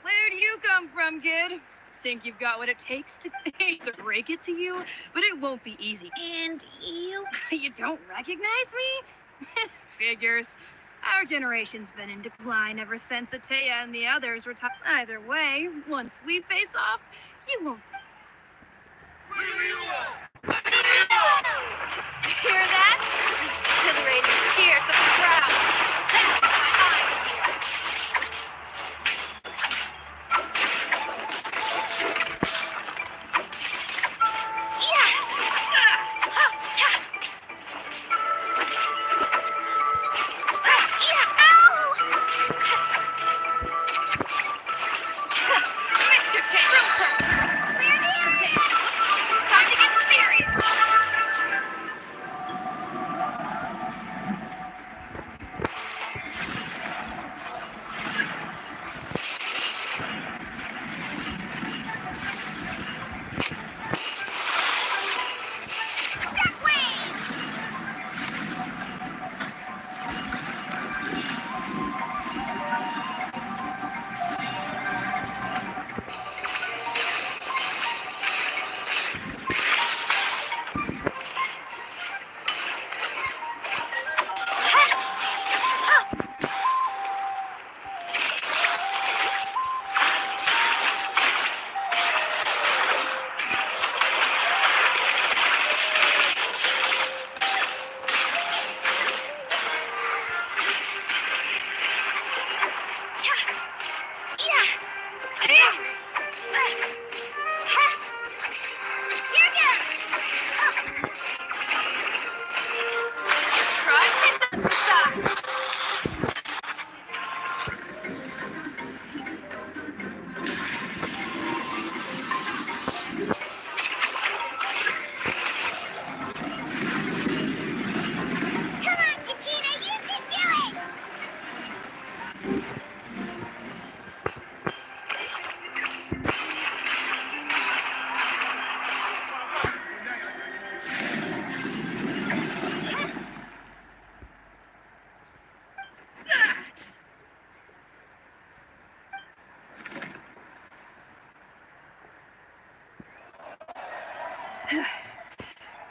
Where do you come from, kid? Think you've got what it takes to hate to break it to you, but it won't be easy. And you? You don't recognize me? Figures. Our generation's been in decline ever since Atea and the others retired. Either way, once we face off, you won't. Hear that? Exhilarating cheers of the crowd. That's what my eyes feel. Mr. Chambers, time to get serious.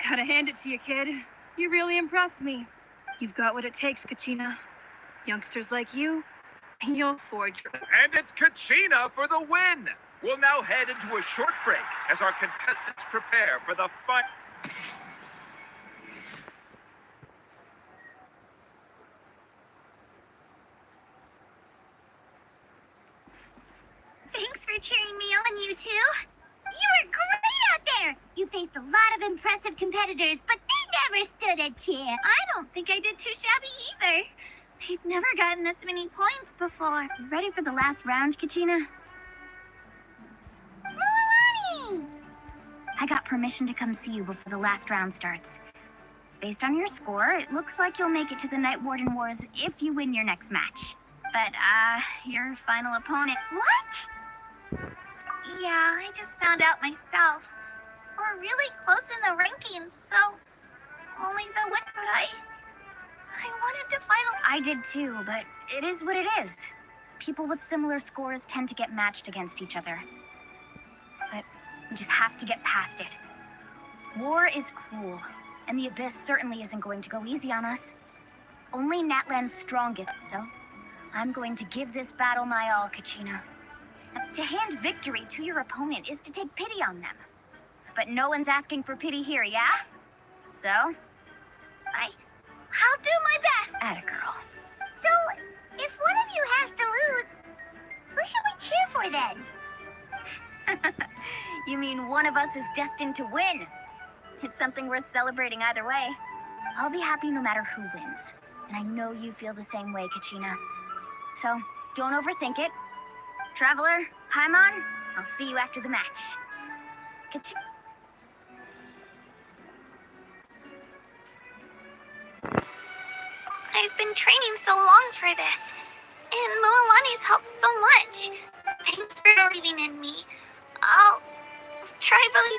Gotta hand it to you, kid. You really impressed me. You've got what it takes, Kachina. Youngsters like you, you'll forge. And it's Kachina for the win. We'll now head into a short break as our contestants prepare for the fight. Thanks for cheering me on, you two. You were great out there. You faced a lot of impressive competitors, but they never stood a chance. I don't think I did too shabby either. I've never gotten this many points before. Ready for the last round, Kachina? Melanie! I got permission to come see you before the last round starts. Based on your score, it looks like you'll make it to the Night Warden Wars if you win your next match. But, your final opponent... What? Yeah, I just found out myself. We're really close in the rankings, so only the win, but I wanted to final. I did too, but it is what it is. People with similar scores tend to get matched against each other. But we just have to get past it. War is cruel, and the Abyss certainly isn't going to go easy on us. Only Natlan's strongest, so I'm going to give this battle my all, Kachina. To hand victory to your opponent is to take pity on them. but no one's asking for pity here, yeah? So, I'll do my best, atta girl. So, if one of you has to lose, who should we cheer for then? You mean one of us is destined to win? It's something worth celebrating either way. I'll be happy no matter who wins. And I know you feel the same way, Kachina. So, don't overthink it. Traveler, Paimon, I'll see you after the match. I've been training so long for this, and Moalani's helped so much. Thanks for believing in me. I'll try believing.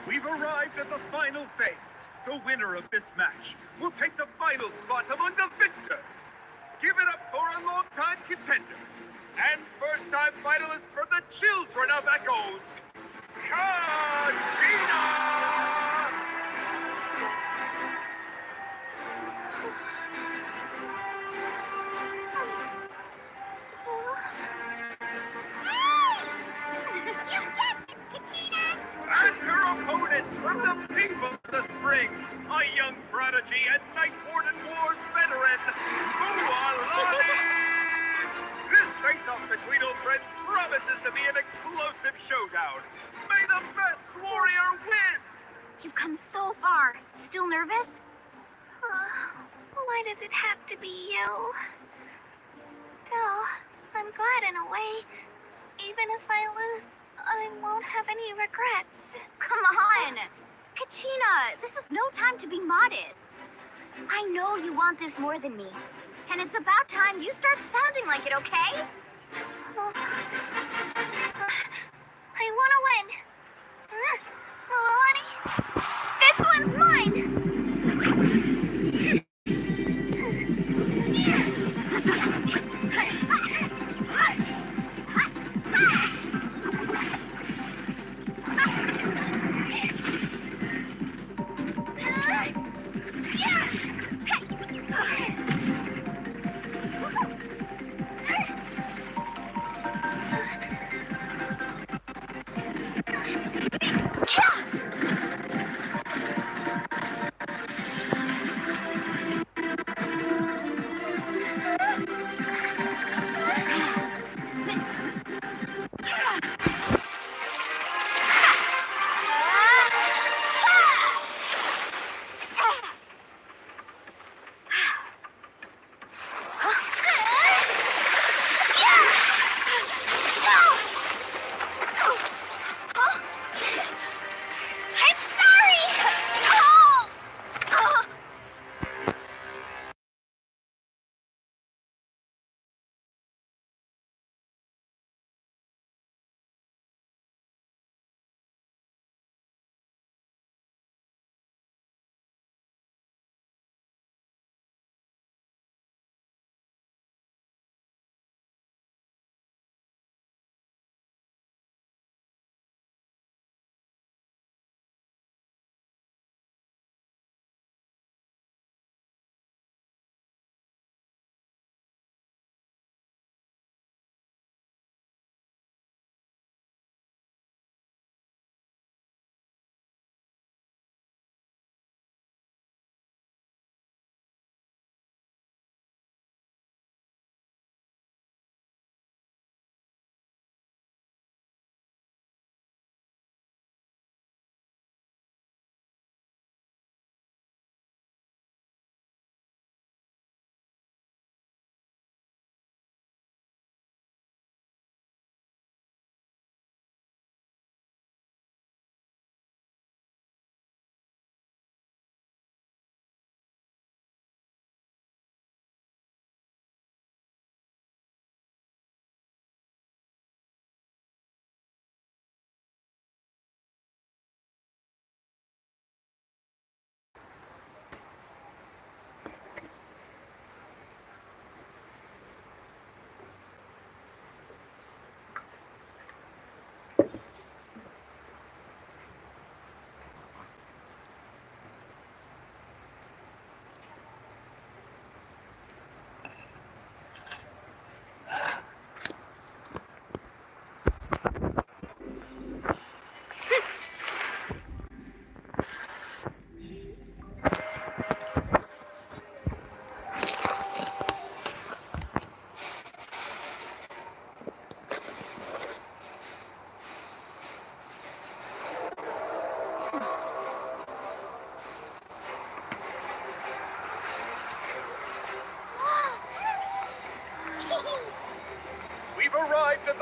We've arrived at the final phase. The winner of this match will take the final spot among the victors. Give it up for a long-time contender and first-time finalist for the Children of Echoes, Kagem! And her opponent from the people of the Springs, a young prodigy and Night Warden Wars veteran, Moalani! This face-off between old friends promises to be an explosive showdown. May the best warrior win! You've come so far. Still nervous? Why does it have to be you? Still, I'm glad in a way. Even if I lose, I won't have any regrets. Come on! Kachina, this is no time to be modest. I know you want this more than me. And it's about time you start sounding like it, okay? I want to win. Moalani, this one's mine!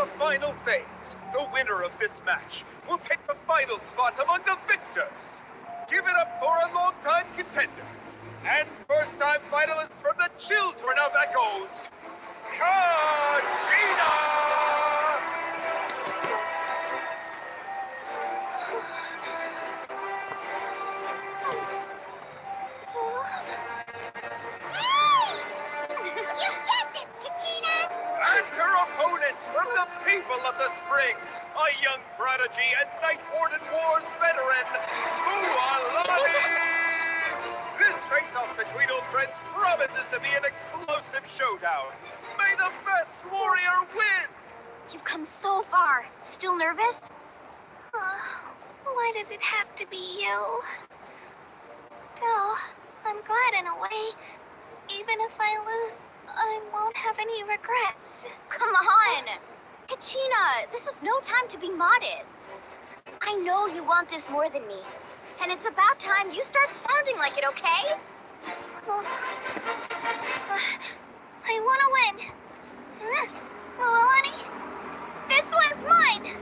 the final phase. The winner of this match will take the final spot among the victors. Give it up for a long-time contender and first-time finalist from the Children of Echoes, Kagem! And her opponent from the people of the Springs, a young prodigy and Night Warden Wars veteran, Melanjutkan! This face-off between old friends promises to be an explosive showdown. May the best warrior win! You've come so far. Still nervous? Why does it have to be you? Still, I'm glad in a way. Even if I lose, I won't have any regrets. Come on! Kachina, this is no time to be modest. I know you want this more than me. And it's about time you start sounding like it, okay? I want to win. Melanie, this one's mine.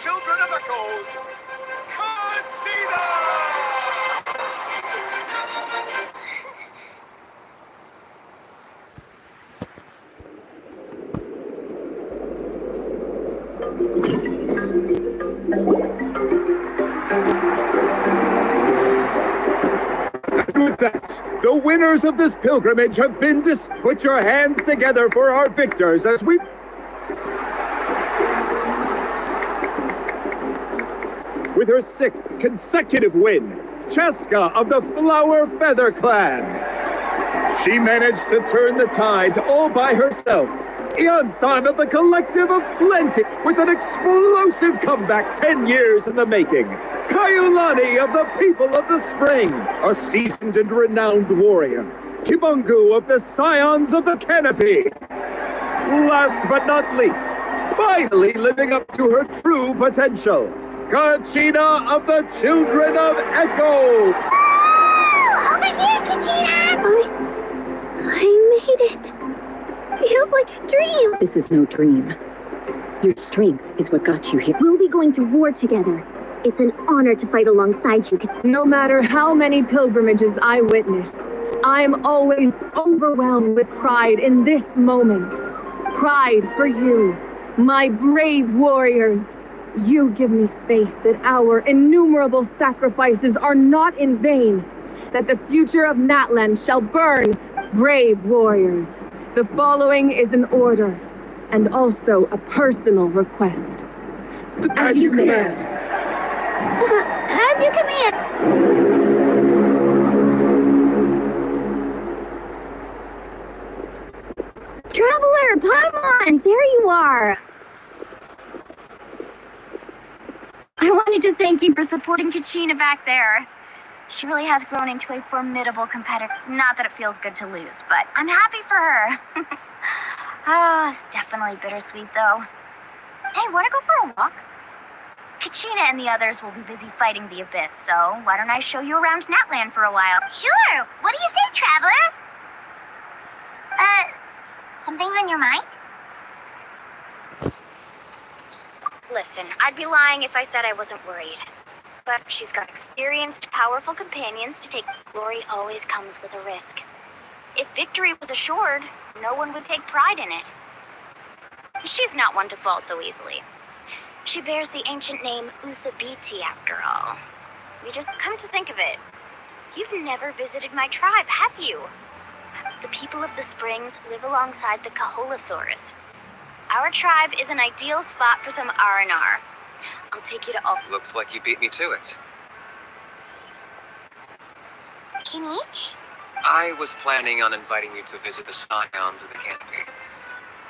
Children of Echoes, Kachina! And with that, the winners of this pilgrimage have been put your hands together for our victors as we... With her 6th consecutive win, Cheska of the Flower Feather Clan. She managed to turn the tides all by herself. Ian-san of the Collective of Plenty with an explosive comeback 10 years in the making. Kayulani of the People of the Spring, a seasoned and renowned warrior. Kibungu of the Scions of the Canopy. Last but not least, finally living up to her true potential, Kachina of the Children of Echo! Oh, over here, Kachina! I made it. Feels like a dream. This is no dream. Your strength is what got you here. We'll be going to war together. It's an honor to fight alongside you. No matter how many pilgrimages I witness, I am always overwhelmed with pride in this moment. Pride for you, my brave warriors. You give me faith that our innumerable sacrifices are not in vain, that the future of Natlan shall burn, brave warriors. The following is an order, and also a personal request. As you command. As you command. Traveler, Padma! on, there you are. I wanted to thank you for supporting Kachina back there. She really has grown into a formidable competitor. Not that it feels good to lose, but I'm happy for her. It's definitely bittersweet, though. Hey, wanna go for a walk? Kachina and the others will be busy fighting the Abyss, so why don't I show you around Natlan for a while? Sure. What do you say, Traveler? Something on your mind? Listen, I'd be lying if I said I wasn't worried. But she's got experienced, powerful companions to take. Glory always comes with a risk. If victory was assured, no one would take pride in it. She's not one to fall so easily. She bears the ancient name Uthabiti, after all. We just come to think of it. You've never visited my tribe, have you? The people of the springs live alongside the Kaholasaurus. Our tribe is an ideal spot for some R&R. I'll take you to all. Looks like you beat me to it. Kinich? I was planning on inviting you to visit the scions of the canopy.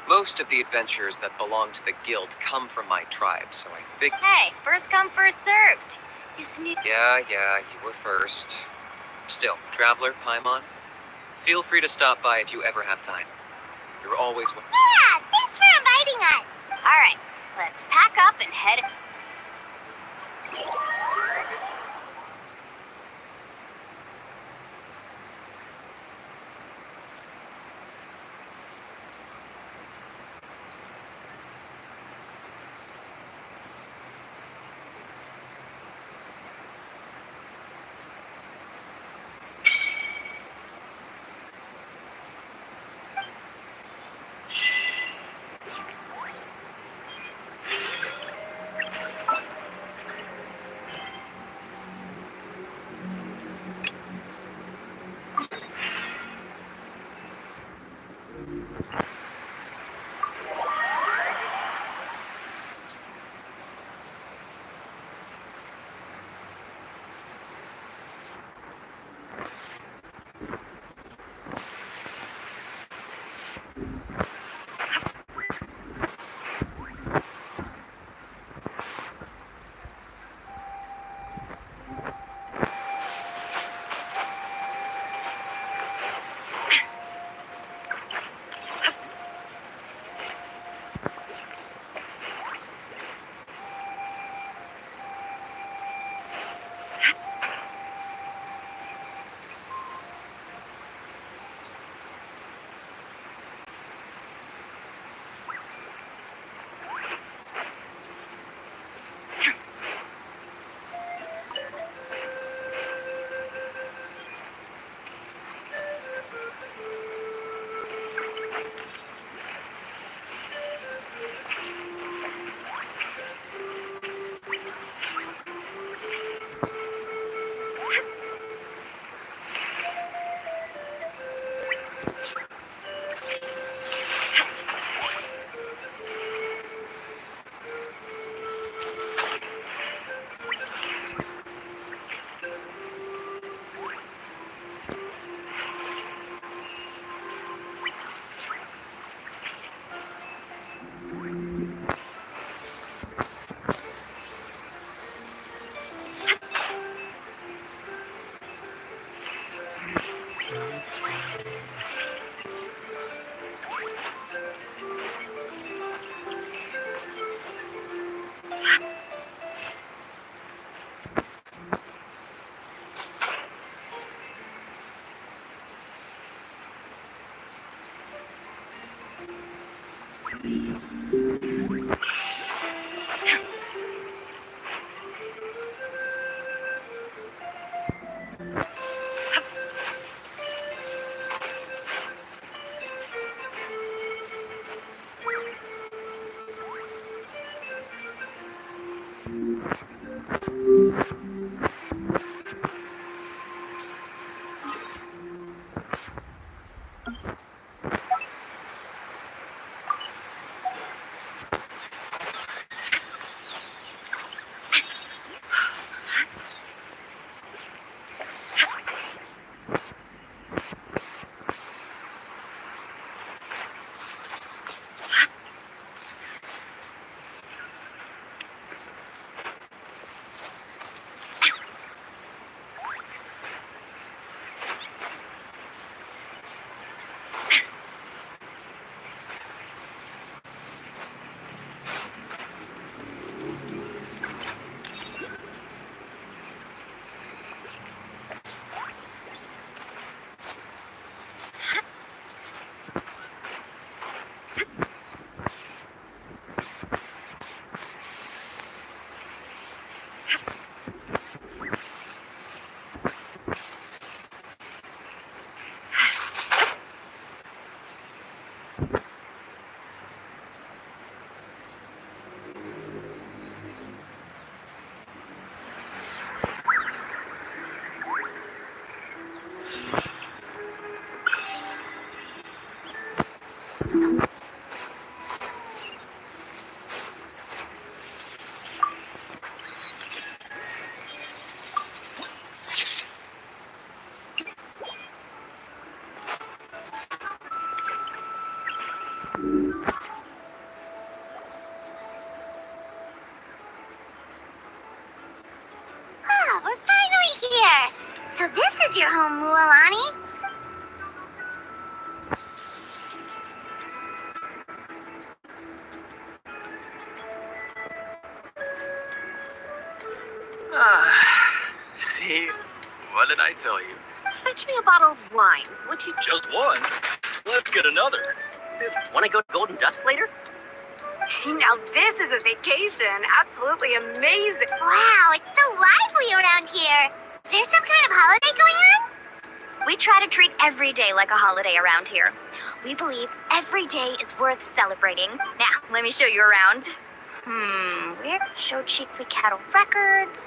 Most of the adventures that belong to the guild come from my tribe, so I figured... Hey, first come, first served. You sneak. Yeah, you were first. Still, Traveler, Paimon, feel free to stop by if you ever have time. You're always welcome. Yeah, thanks for inviting us. All right, let's pack up and head. Mualani? See? What did I tell you? Fetch me a bottle of wine, would you? Just one? Let's get another. Want to go to Golden Dusk later? Now this is a vacation. Absolutely amazing. Wow, it's so lively around here. Is there some kind of holiday going on? We try to treat every day like a holiday around here. We believe every day is worth celebrating. Now, let me show you around. Where? Shochikwi Cattle Records,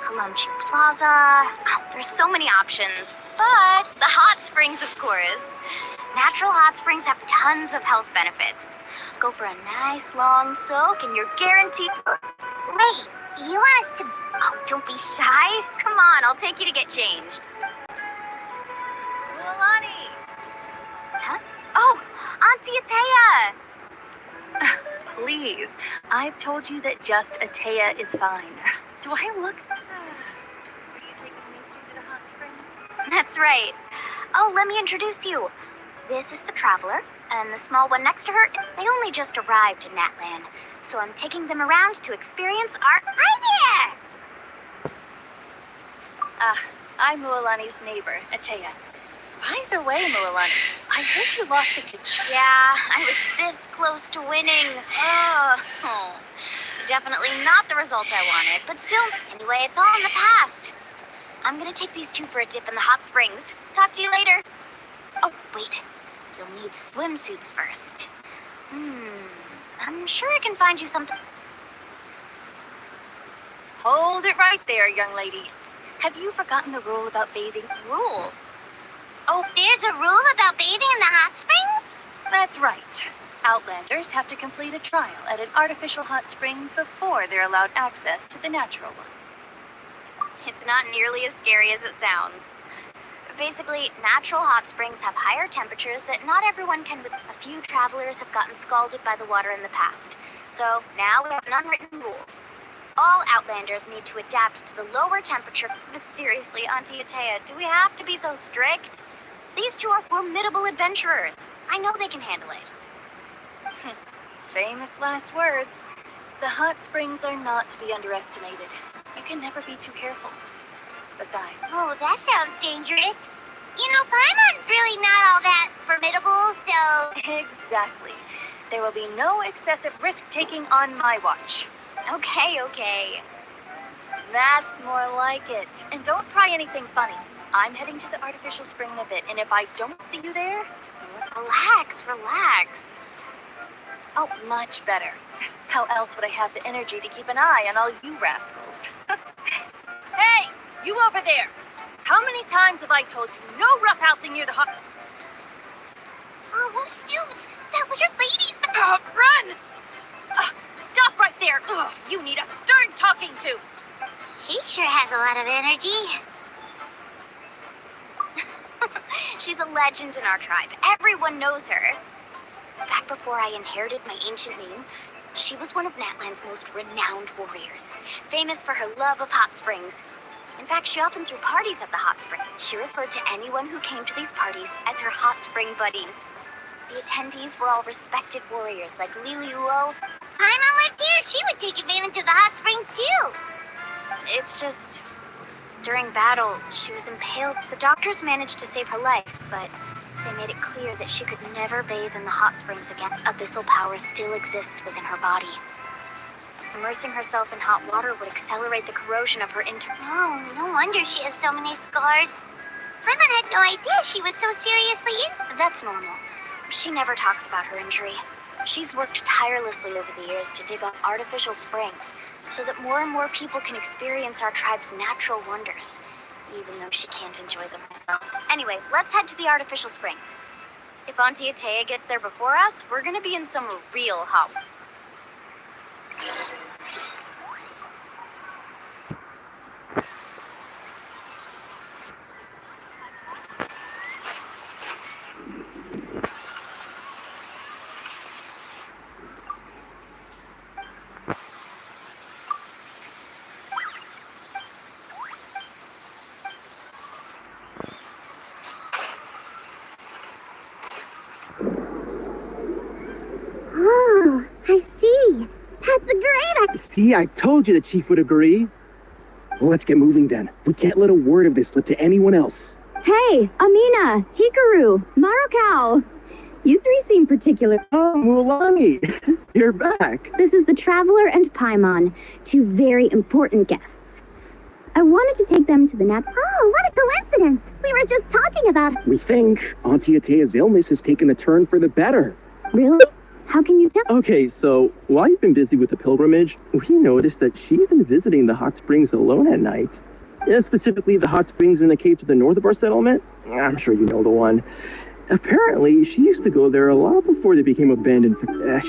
Kalamchi Plaza. Oh, there's so many options, but the hot springs, of course. Natural hot springs have tons of health benefits. Go for a nice long soak and you're guaranteed... Wait, you want us to... Oh, don't be shy. Come on, I'll take you to get changed. Milani! Huh? Oh, Auntie Atea! Please, I've told you that just Atea is fine. Do I look... Are you taking these two to the hot springs? That's right. Oh, let me introduce you. This is the Traveler, and the small one next to her, they only just arrived in Natlan, so I'm taking them around to experience our... Hi there! I'm Mualani's neighbor, Atea. By the way, Mualani, I heard you lost a Yeah, I was this close to winning. Oh, definitely not the result I wanted, but still, anyway, it's all in the past. I'm gonna take these two for a dip in the hot springs. Talk to you later. Oh, wait. You'll need swimsuits first. I'm sure I can find you something. Hold it right there, young lady. Have you forgotten the rule about bathing? Rule? Oh, there's a rule about bathing in the hot springs? That's right. Outlanders have to complete a trial at an artificial hot spring before they're allowed access to the natural ones. It's not nearly as scary as it sounds. Basically, natural hot springs have higher temperatures that not everyone can... A few travelers have gotten scalded by the water in the past. So now we have an unwritten rule. All Outlanders need to adapt to the lower temperature. But seriously, Auntie Atea, do we have to be so strict? These two are formidable adventurers. I know they can handle it. Famous last words. The hot springs are not to be underestimated. You can never be too careful. Besides... Oh, that sounds dangerous. You know, Paimon's really not all that formidable, so... Exactly. There will be no excessive risk-taking on my watch. Okay. That's more like it. And don't try anything funny. I'm heading to the artificial spring in a bit, and if I don't see you there... Relax. Oh, much better. How else would I have the energy to keep an eye on all you rascals? Hey! You over there! How many times have I told you no roughhousing near the hot... Oh, shoot! That weird lady's... Run! Stop right there! You need a stern talking to! She sure has a lot of energy. She's a legend in our tribe. Everyone knows her. Back before I inherited my ancient name, she was one of Natlan's most renowned warriors, famous for her love of hot springs. In fact, she often threw parties at the hot spring. She referred to anyone who came to these parties as her hot spring buddies. The attendees were all respected warriors like Liliuo. Paimon lived here. She would take advantage of the hot springs too. It's just... During battle, she was impaled. The doctors managed to save her life, but they made it clear that she could never bathe in the hot springs again. Abyssal power still exists within her body. Immersing herself in hot water would accelerate the corrosion of her Oh, no wonder she has so many scars. Paimon had no idea she was so seriously injured. That's normal. She never talks about her injury. She's worked tirelessly over the years to dig up artificial springs, so that more and more people can experience our tribe's natural wonders, even though she can't enjoy them herself. Anyway, let's head to the artificial springs. If Auntie Atea gets there before us, we're gonna be in some real hot... See, I told you the chief would agree. Well, let's get moving then. We can't let a word of this slip to anyone else. Hey, Amina, Hikaru, Marukao. You three seem particular. Oh, Mulani, you're back. This is the Traveler and Paimon, two very important guests. I wanted to take them to the nat. Oh, what a coincidence! We were just talking about it. We think Auntie Atea's illness has taken a turn for the better. Really? How can you tell? Okay, so while you've been busy with the pilgrimage, we noticed that she's been visiting the hot springs alone at night. Yeah, specifically the hot springs in the cave to the north of our settlement. I'm sure you know the one. Apparently, she used to go there a lot before they became abandoned.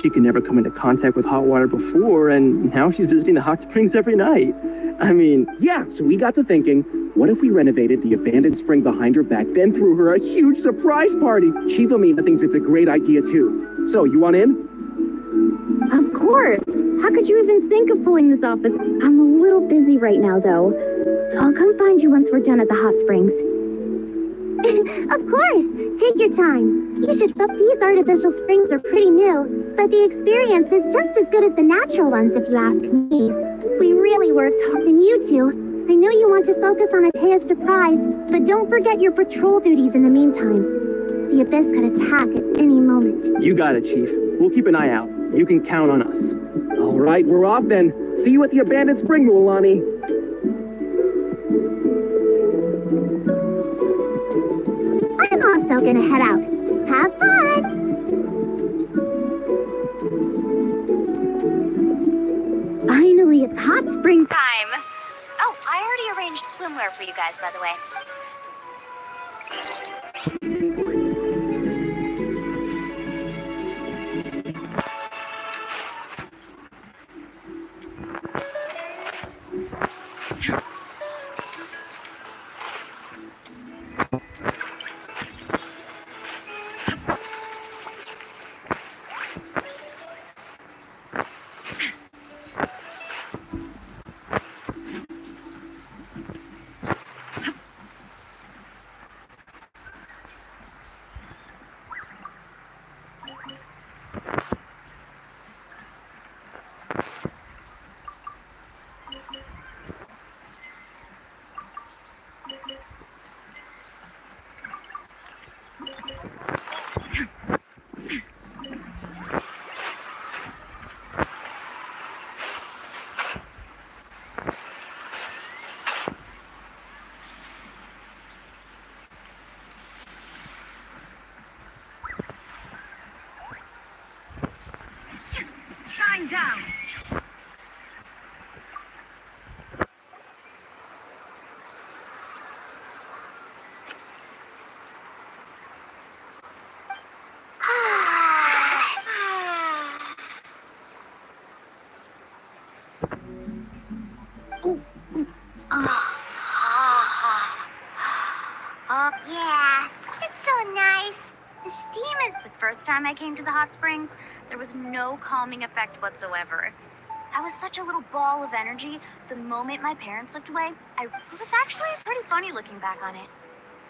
She could never come into contact with hot water before, and now she's visiting the hot springs every night. I mean, yeah, so we got to thinking, what if we renovated the abandoned spring behind her back, then threw her a huge surprise party? Chief Amina thinks it's a great idea, too. So, you want in? Of course. How could you even think of pulling this off? I'm a little busy right now, though. I'll come find you once we're done at the hot springs. Of course! Take your time. You should feel these artificial springs are pretty new, but the experience is just as good as the natural ones if you ask me. We really worked hard on you two. I know you want to focus on Atea's surprise, but don't forget your patrol duties in the meantime. The Abyss could attack at any moment. You got it, Chief. We'll keep an eye out. You can count on us. All right, we're off then. See you at the abandoned spring, Mulani. I'm also gonna head out. Have fun! Finally, it's hot spring Time. Oh, I already arranged swimwear for you guys, by the way. Shine down! Yeah, it's so nice. The steam is the first time I came to the hot springs. There was no calming effect whatsoever. I was such a little ball of energy. The moment my parents looked away, it was actually pretty funny looking back on it.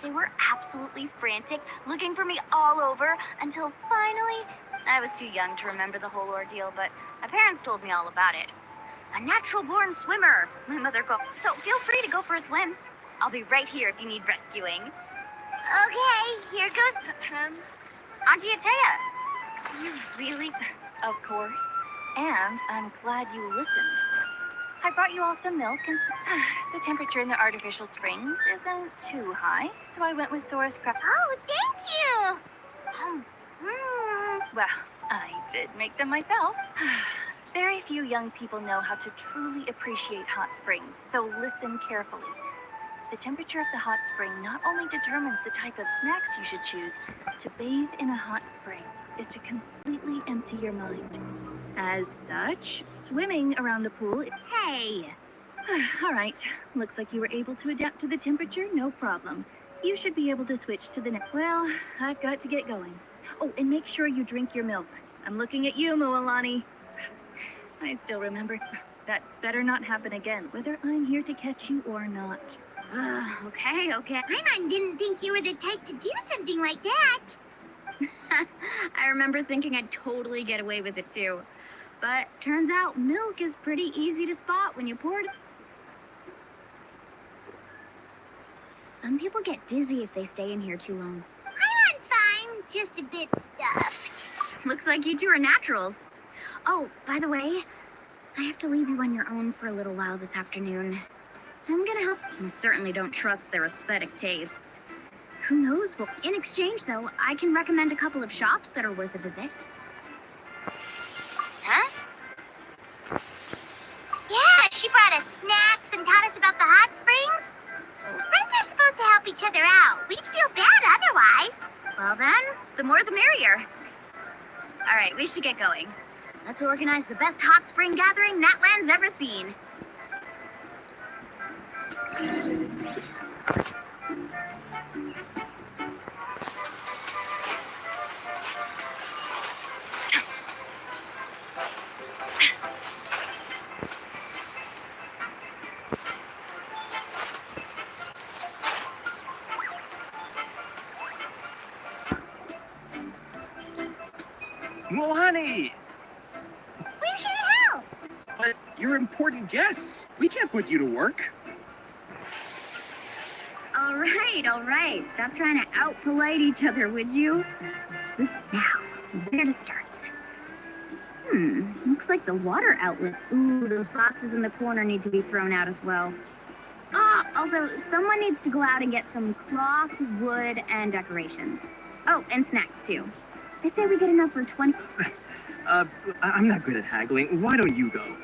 They were absolutely frantic, looking for me all over, until finally, I was too young to remember the whole ordeal, but my parents told me all about it. A natural-born swimmer, my mother called. So feel free to go for a swim. I'll be right here if you need rescuing. Okay, here goes. Auntie Atea. You really? Of course. And I'm glad you listened. I brought you all some milk and some... The temperature in the artificial springs isn't too high, so I went with Sora's craft. Oh, thank you! Well, I did make them myself. Very few young people know how to truly appreciate hot springs, so listen carefully. The temperature of the hot spring not only determines the type of snacks you should choose. To bathe in a hot spring is to completely empty your mind. As such, swimming around the pool... Hey! All right, looks like you were able to adapt to the temperature, no problem. You should be able to switch to the next... Well, I've got to get going. Oh, and make sure you drink your milk. I'm looking at you, Moalani. I still remember. That better not happen again, whether I'm here to catch you or not. Okay. Paimon didn't think you were the type to do something like that. I remember thinking I'd totally get away with it too. but turns out milk is pretty easy to spot when you pour it. Some people get dizzy if they stay in here too long. Pylon's fine, just a bit stuffed. Looks like you two are naturals. Oh, by the way, I have to leave you on your own for a little while this afternoon. I'm gonna help. I certainly don't trust their aesthetic tastes. Who knows? Well, in exchange, though, I can recommend a couple of shops that are worth a visit. Huh? Yeah, she brought us snacks and taught us about the hot springs. Friends are supposed to help each other out. We'd feel bad otherwise. Well then, the more the merrier. All right, we should get going. Let's organize the best hot spring gathering Natlan's ever seen. Milani! We're here to help. But you're important guests. We can't put you to work. All right. Stop trying to out-polite each other, would you? Now, where to start? Looks like the water outlet. Ooh, those boxes in the corner need to be thrown out as well. Also, someone needs to go out and get some cloth, wood, and decorations. Oh, and snacks, too. I say we get enough for 20... I'm not good at haggling. Why don't you go?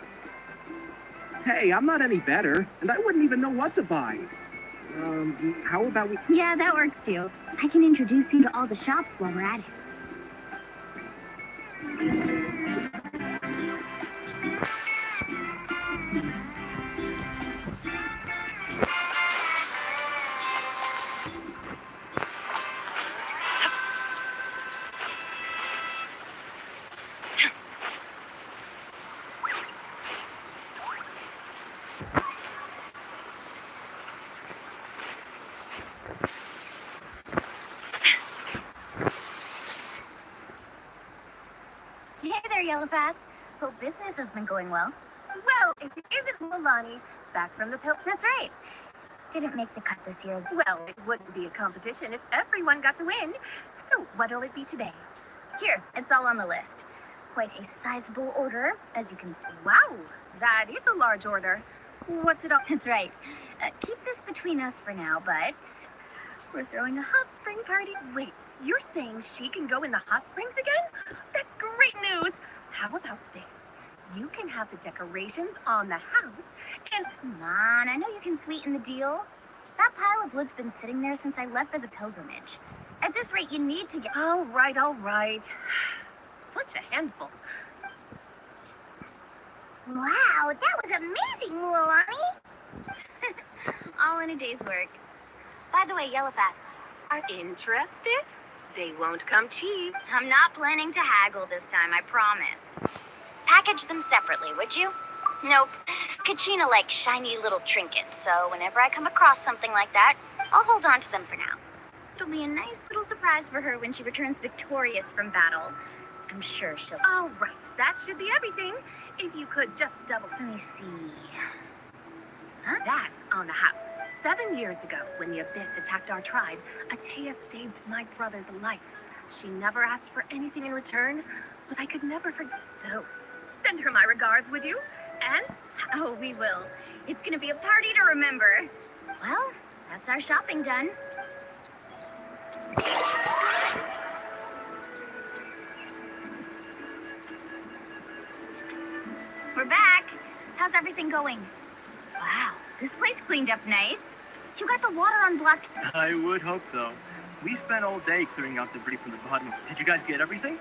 Hey, I'm not any better, and I wouldn't even know what to buy. How about we... Yeah, that works, too. I can introduce you to all the shops while we're at it. Yellowpath. Hope business has been going well. Well, if it isn't Milani, back from the pill. That's right. Didn't make the cut this year. Well, it wouldn't be a competition if everyone got to win. So what'll it be today? Here, it's all on the list. Quite a sizable order, as you can see. Wow, that is a large order. What's it all? That's right. Keep this between us for now, but we're throwing a hot spring party. Wait, you're saying she can go in the hot springs again? That's great news. How about this? You can have the decorations on the house, and come on, I know you can sweeten the deal. That pile of wood's been sitting there since I left for the pilgrimage. At this rate, you need to get... All right. Such a handful. Wow, that was amazing, Milani. All in a day's work. By the way, Yellowpath, are interested? They won't come cheap. I'm not planning to haggle this time, I promise. Package them separately, would you? Nope. Kachina likes shiny little trinkets, so whenever I come across something like that, I'll hold on to them for now. It'll be a nice little surprise for her when she returns victorious from battle. I'm sure she'll... All right, that should be everything. If you could just double... Let me see... Huh? That's on the house. 7 years ago, when the Abyss attacked our tribe, Atea saved my brother's life. She never asked for anything in return, but I could never forget. So, send her my regards, would you? And? Oh, we will. It's gonna be a party to remember. Well, that's our shopping done. We're back. How's everything going? Wow, this place cleaned up nice. You got the water unblocked. I would hope so. We spent all day clearing out debris from the bottom. Did you guys get everything?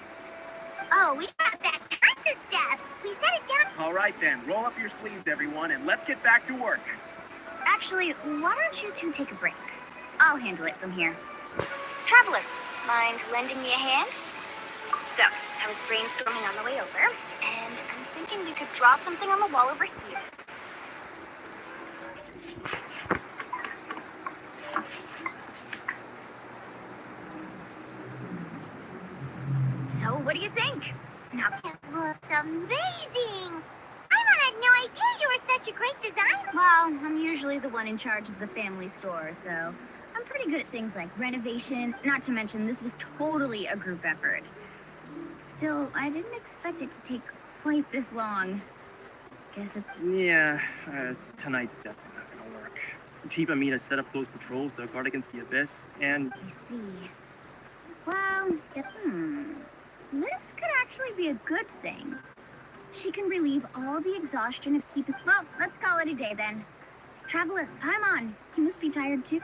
Oh, we got that tons of stuff. We set it down. All right then, roll up your sleeves, everyone, and let's get back to work. Actually, why don't you two take a break? I'll handle it from here. Traveler, mind lending me a hand? So, I was brainstorming on the way over, and I'm thinking we could draw something on the wall over here. So, what do you think? Now, Well, some amazing! I had no idea you were such a great designer. Well, I'm usually the one in charge of the family store, so I'm pretty good at things like renovation, not to mention this was totally a group effort. Still, I didn't expect it to take quite this long. Guess it's... Yeah, tonight's definitely not gonna work. Chief Amina set up those patrols to guard against the Abyss, and... I see. Well, this could actually be a good thing. She can relieve all the exhaustion of keeping... Well, let's call it a day then. Traveler, I'm on. You must be tired too.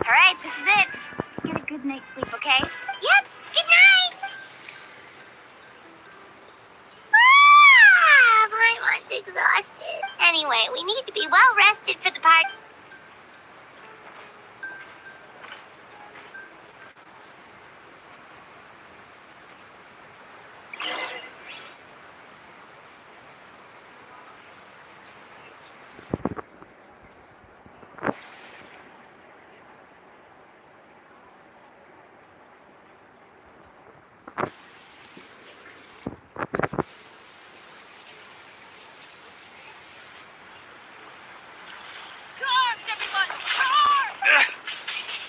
All right, this is it. Get a good night's sleep, okay? Yep, good night! Paimon's exhausted. Anyway, we need to be well rested for the party.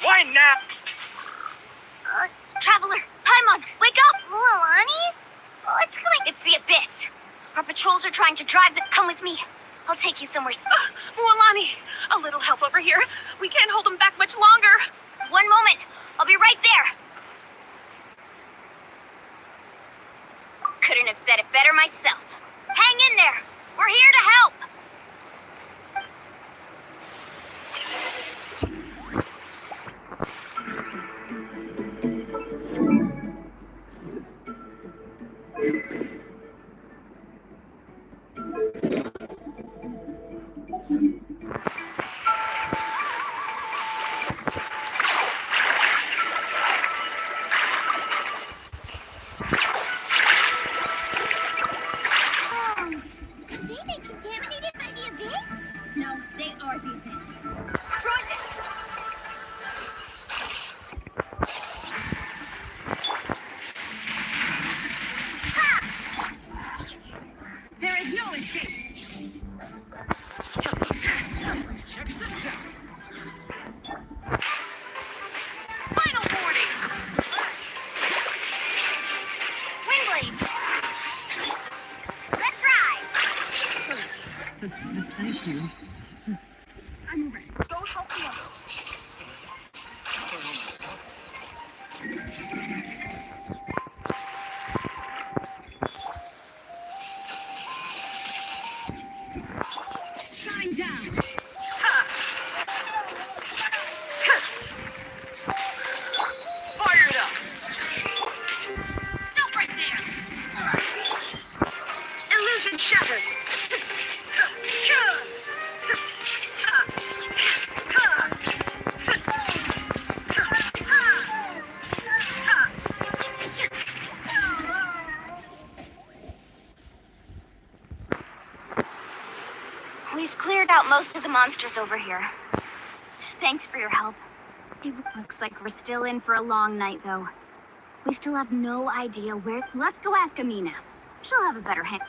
Why now? Traveler, Paimon, wake up! Mualani? What's going... It's the Abyss. Our patrols are trying to drive the... Come with me. I'll take you somewhere... Mualani, a little help over here. We can't hold them back much longer. One moment. I'll be right there. Couldn't have said it better myself. Hang in there. We're here to help. Have they been contaminated by the Abyss? No, they are the Abyss. Destroy them! There is no escape. Check this out. Final warning! Windblade! Let's ride! Thank you. I'm ready. Go help the others. Shine down. Fire it up. Stop right there. Illusion shattered. We've cleared out most of the monsters over here. Thanks for your help. It looks like we're still in for a long night, though. We still have no idea where... Let's go ask Amina. She'll have a better hand.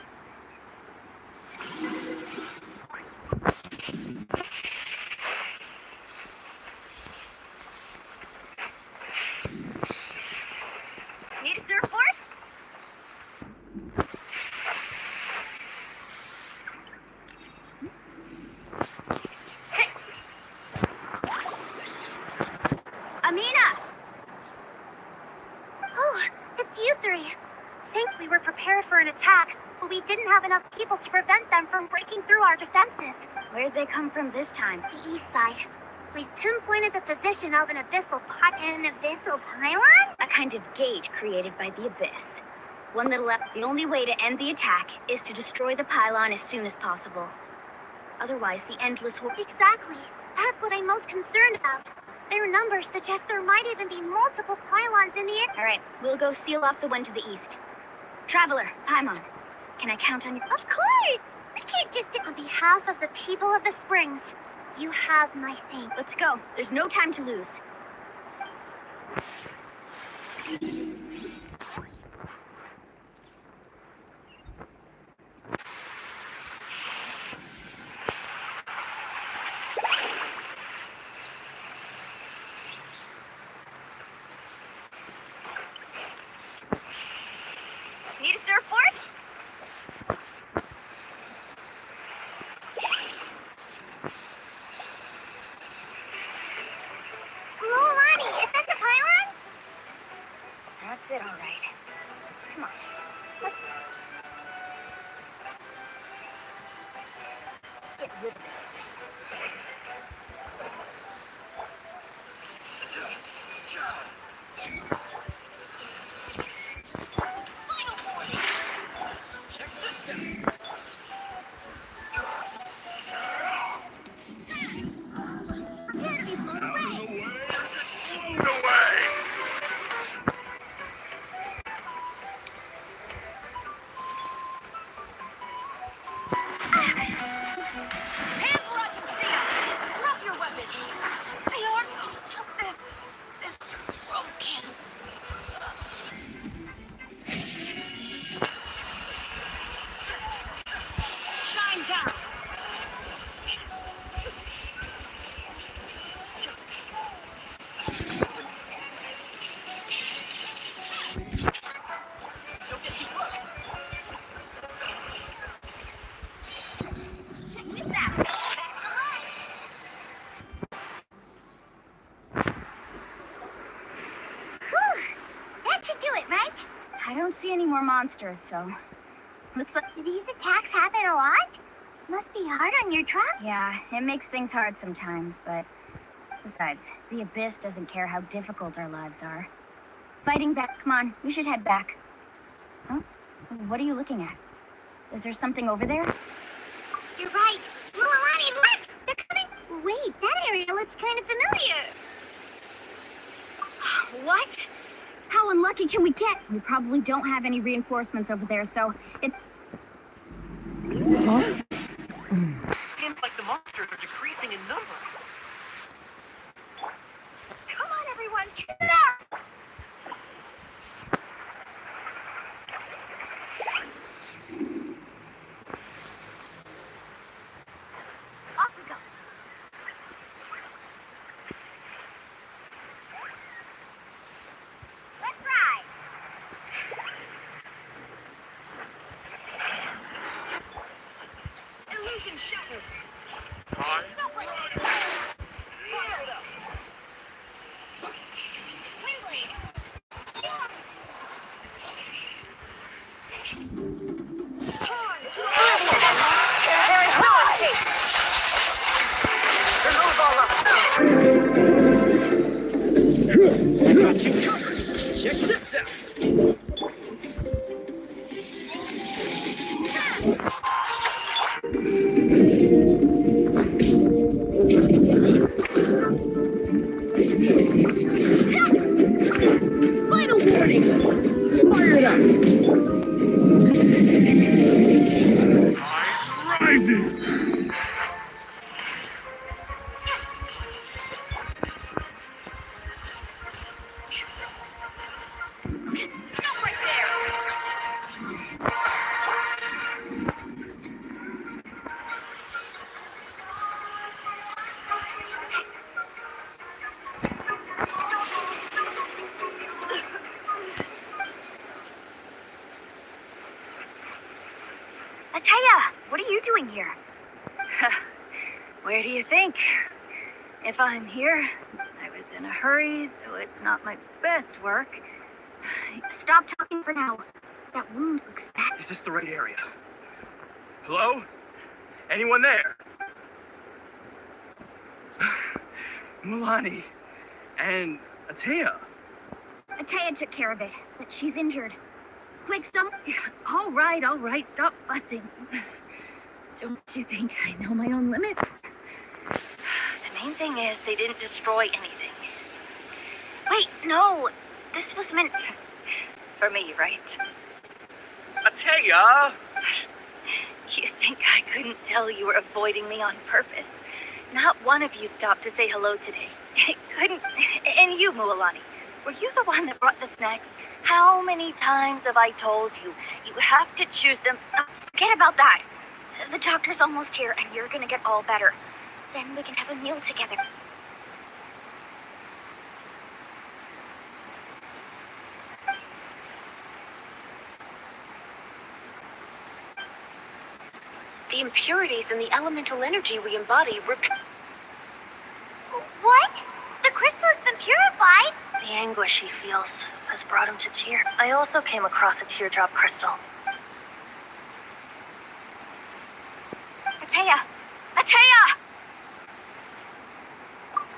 Need a surfboard? Amina! Oh, it's you three. Think we were prepared for an attack, but we didn't have enough people to prevent them from breaking through our defenses. Where'd they come from this time? The east side. We've pinpointed the position of an abyssal pylon? A kind of gate created by the Abyss. One that'll the only way to end the attack is to destroy the pylon as soon as possible. Otherwise, the Endless will... Exactly. That's what I'm most concerned about. Their numbers suggest there might even be multiple pylons in the air. All right, we'll go seal off the one to the east. Traveler, Paimon, can I count on you? Of course! We can't just sit on behalf of the people of the Springs. You have my thanks. Let's go. There's no time to lose. Need a surfboard? Lolani, is that the pylon? That's it, all right. Come on. Let's get rid of this thing. Check this out. Prepare to be blown away. Blown away! Hands where I can see them. Drop your weapons. They are just this broken. Shine down. Don't get too close. Check this out. Whew. That should do it, right? I don't see any more monsters, so... Looks like... Do these attacks happen a lot? Must be hard on your trap. Yeah, it makes things hard sometimes, but... Besides, the Abyss doesn't care how difficult our lives are. Fighting back, come on, we should head back. Huh? What are you looking at? Is there something over there? You're right. Lolani, look! They're coming. Wait, that area looks kind of familiar. What? How unlucky can we get? We probably don't have any reinforcements over there, so it's... Seems like the monsters are decreasing in number. Come on, everyone, get it out! Off we go. Let's ride. Illusion shattered. Stop right there. Fire it up. Windblade. There is no escape. Remove all obstacles. I got you covered. Check this out. Final warning. Fire it up. Rising! Stop right there. Ataya, what are you doing here? Where do you think? If I'm here, I was in in a hurry, so it's not my best work. Stop talking for now. That wound looks bad. Is this the right area? Hello? Anyone there? Mulani and Atea. Atea took care of it, but she's injured. Quick, don't... All right, stop fussing. Don't you think I know my own limits? The main thing is they didn't destroy anything. Wait, no. This was meant for me, right? Atea! You think I couldn't tell you were avoiding me on purpose? Not one of you stopped to say hello today. It couldn't... And you, Mualani, were you the one that brought the snacks? How many times have I told you? You have to choose them... Forget about that. The doctor's almost here, and you're gonna get all better. Then we can have a meal together. The impurities in the elemental energy we embody were... What? The crystal has been purified? The anguish he feels has brought him to tears. I also came across a teardrop crystal. Atea! Atea!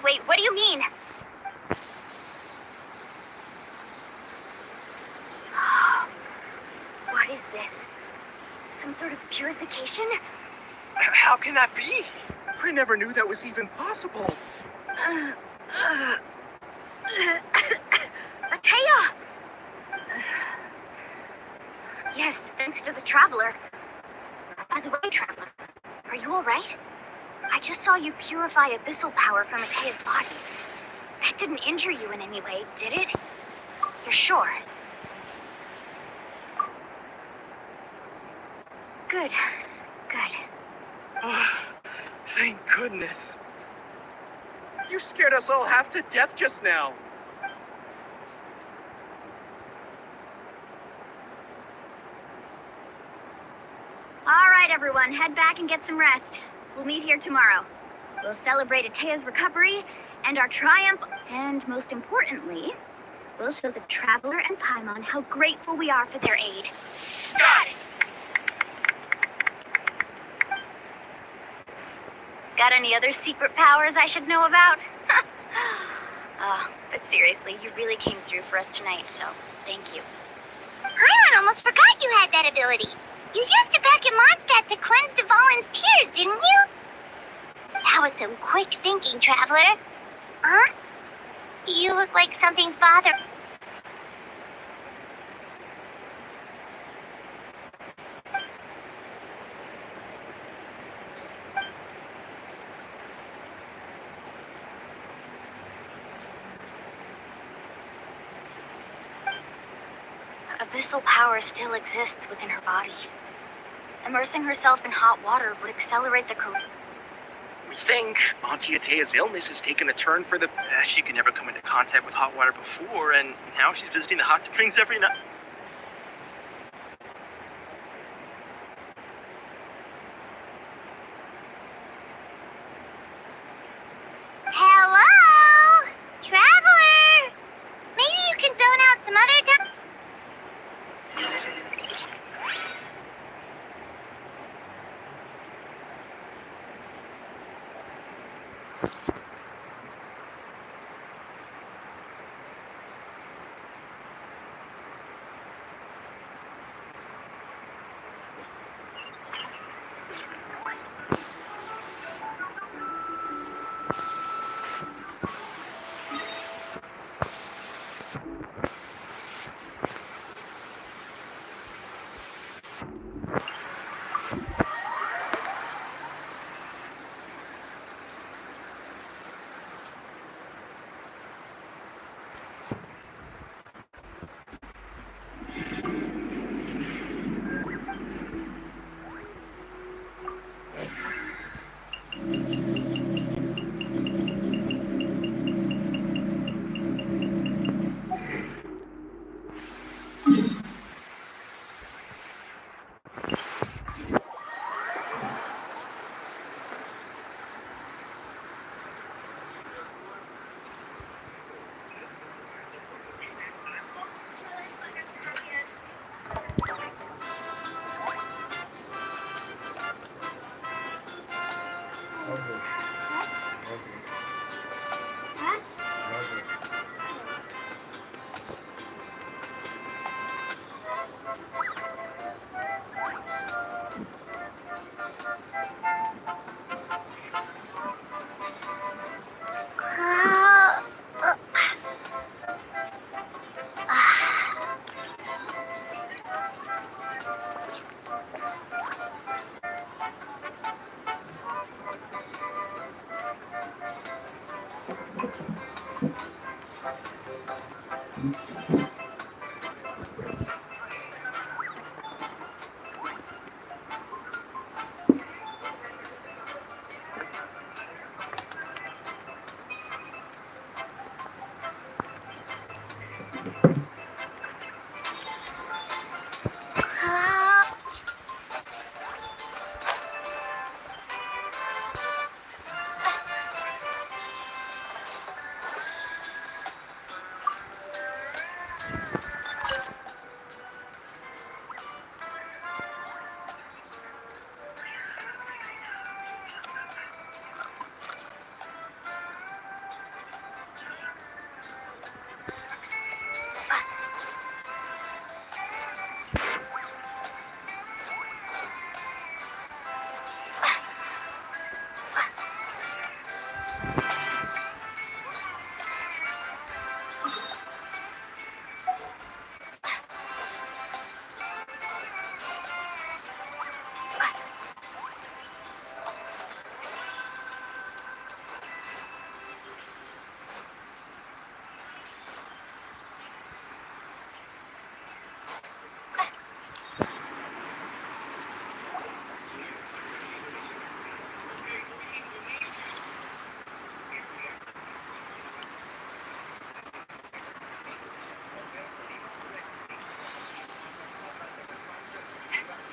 Wait, what do you mean? What is this? Some sort of purification? How can that be? I never knew that was even possible. Atea! Yes, thanks to the Traveler. By the way, Traveler, are you alright? I just saw you purify abyssal power from Atea's body. That didn't injure you in any way, did it? You're sure? Good. Thank goodness. You scared us all half to death just now. Alright, everyone, head back and get some rest. We'll meet here tomorrow. We'll celebrate Atea's recovery and our triumph, and most importantly, we'll show the Traveler and Paimon how grateful we are for their aid. Got it! Got any other secret powers I should know about? But seriously, you really came through for us tonight, so thank you. Paimon almost forgot you had that ability. You used it back in Mondstadt to cleanse Dvalin's tears, didn't you? That was some quick thinking, Traveler. Huh? You look like something's bothering. Abyssal power still exists within her body. Immersing herself in hot water would accelerate the We think Auntie Atea's illness has taken a turn for the best. She could never come into contact with hot water before, and now she's visiting the hot springs every night. Hello? Traveler! Maybe you can zone out some other time.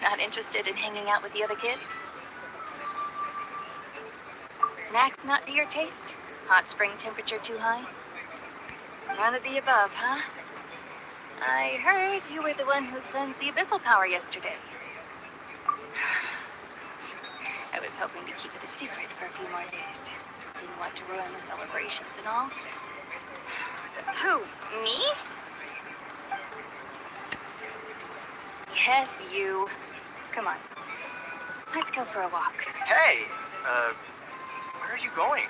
Not interested in hanging out with the other kids? Snacks not to your taste? Hot spring temperature too high? None of the above, huh? I heard you were the one who cleansed the abyssal power yesterday. I was hoping to keep it a secret for a few more days. Didn't want to ruin the celebrations and all. Who, me? Yes, you. Come on. Let's go for a walk. Hey, where are you going?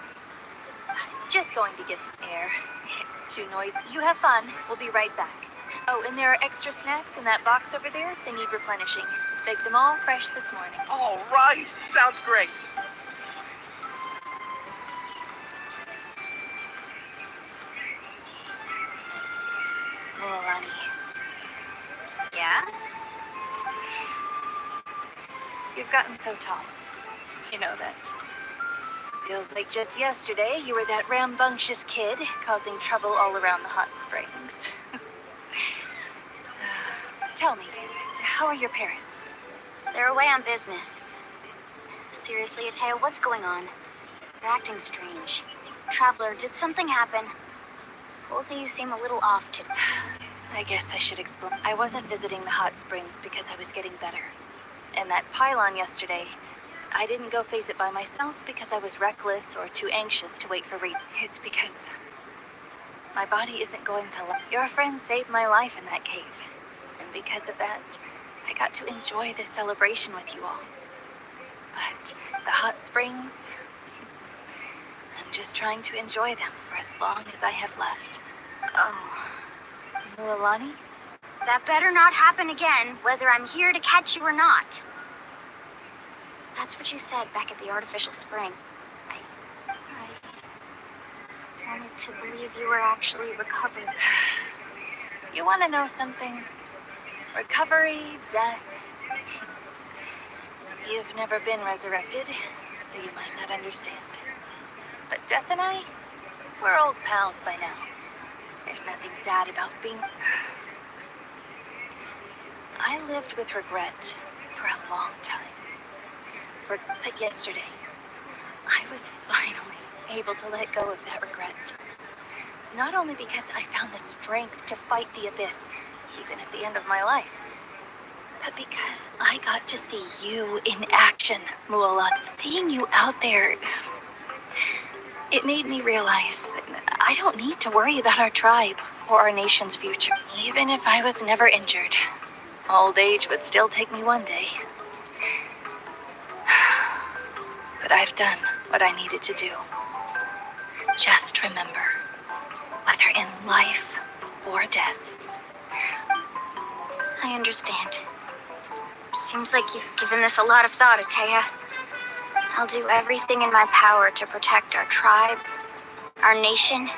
Just going to get some air. It's too noisy. You have fun. We'll be right back. Oh, and there are extra snacks in that box over there. They need replenishing. Baked them all fresh this morning. All right, sounds great. Mualani. Yeah? You've gotten so tall. You know that. Feels like just yesterday you were that rambunctious kid causing trouble all around the hot springs. Tell me, how are your parents? They're away on business. Seriously, Ateo, what's going on? You're acting strange. Traveler, did something happen? Both of you seem a little off today. I guess I should explain. I wasn't visiting the hot springs because I was getting better. And that pylon yesterday, I didn't go face it by myself because I was reckless or too anxious to wait for It's because my body isn't going to Your friend saved my life in that cave. And because of that, I got to enjoy this celebration with you all. But the hot springs, I'm just trying to enjoy them for as long as I have left. Oh. Mualani? That better not happen again, whether I'm here to catch you or not. That's what you said back at the artificial spring. I wanted to believe you were actually recovered. You want to know something? Recovery, death. You've never been resurrected, so you might not understand. But Death and I, we're old pals by now. There's nothing sad about being... I lived with regret for a long time. But yesterday, I was finally able to let go of that regret. Not only because I found the strength to fight the abyss, even at the end of my life, but because I got to see you in action, Mualani. Seeing you out there, it made me realize that I don't need to worry about our tribe or our nation's future. Even if I was never injured, old age would still take me one day. But I've done what I needed to do. Just remember, whether in life or death. I understand. Seems like you've given this a lot of thought, Atea. I'll do everything in my power to protect our tribe, our nation,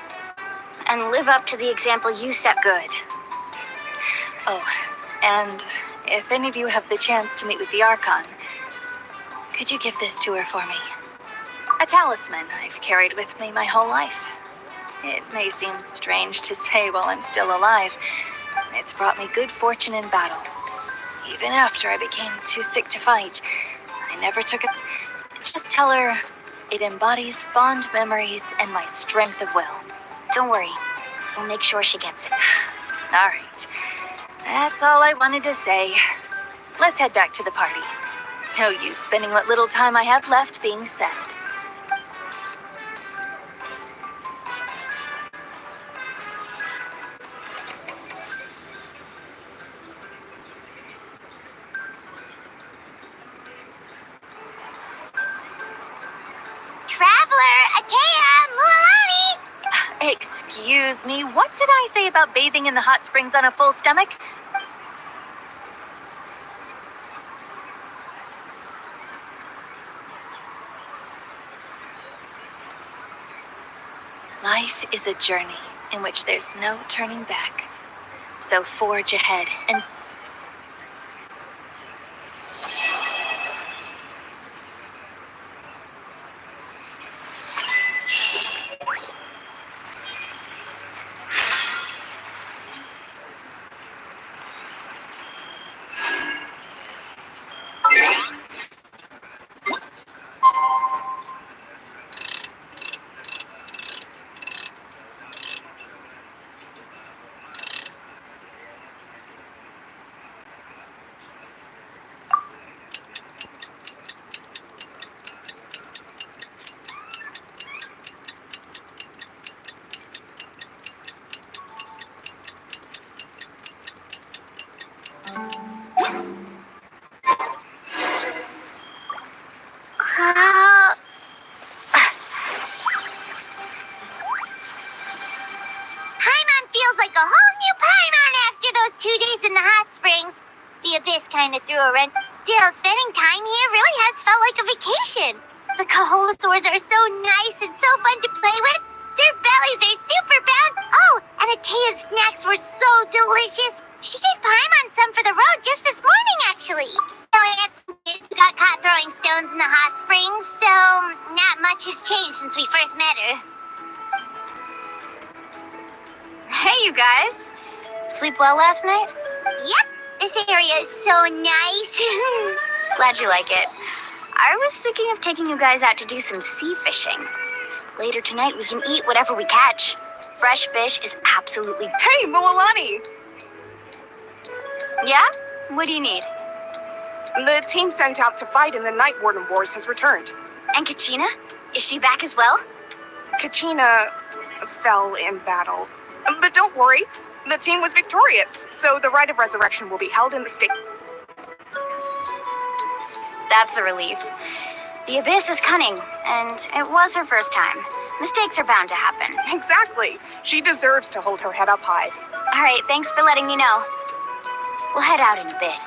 and live up to the example you set. Good. Oh, and if any of you have the chance to meet with the Archon, could you give this to her for me? A talisman I've carried with me my whole life. It may seem strange to say while I'm still alive. It's brought me good fortune in battle. Even after I became too sick to fight, I never took it. Just tell her it embodies fond memories and my strength of will. Don't worry. We'll make sure she gets it. All right. That's all I wanted to say. Let's head back to the party. No use spending what little time I have left being sad. Traveler, Atea, Mualani! Excuse me, what did I say about bathing in the hot springs on a full stomach? Life is a journey in which there's no turning back. So forge ahead and... Paimon feels like a whole new Paimon after those 2 days in the hot springs. The Abyss kind of threw a wrench. Still, spending time here really has felt like a vacation. The Kaholosaurs are so nice and so fun to play with. Their bellies are super bound. Oh, and Atea's snacks were so delicious. She gave Paimon some for the road just this morning, actually. Lance got caught throwing stones in the hot springs, so not much has changed since we first met her. Hey, you guys. Sleep well last night? Yep, this area is so nice. Glad you like it. I was thinking of taking you guys out to do some sea fishing. Later tonight, we can eat whatever we catch. Fresh fish is absolutely... Hey, Mualani! Yeah? What do you need? The team sent out to fight in the Night Warden Wars has returned. And Kachina? Is she back as well? Kachina fell in battle. But don't worry, the team was victorious, so the rite of resurrection will be held in the state. That's a relief. The Abyss is cunning, and it was her first time. Mistakes are bound to happen. Exactly. She deserves to hold her head up high. All right, thanks for letting me know. We'll head out in a bit.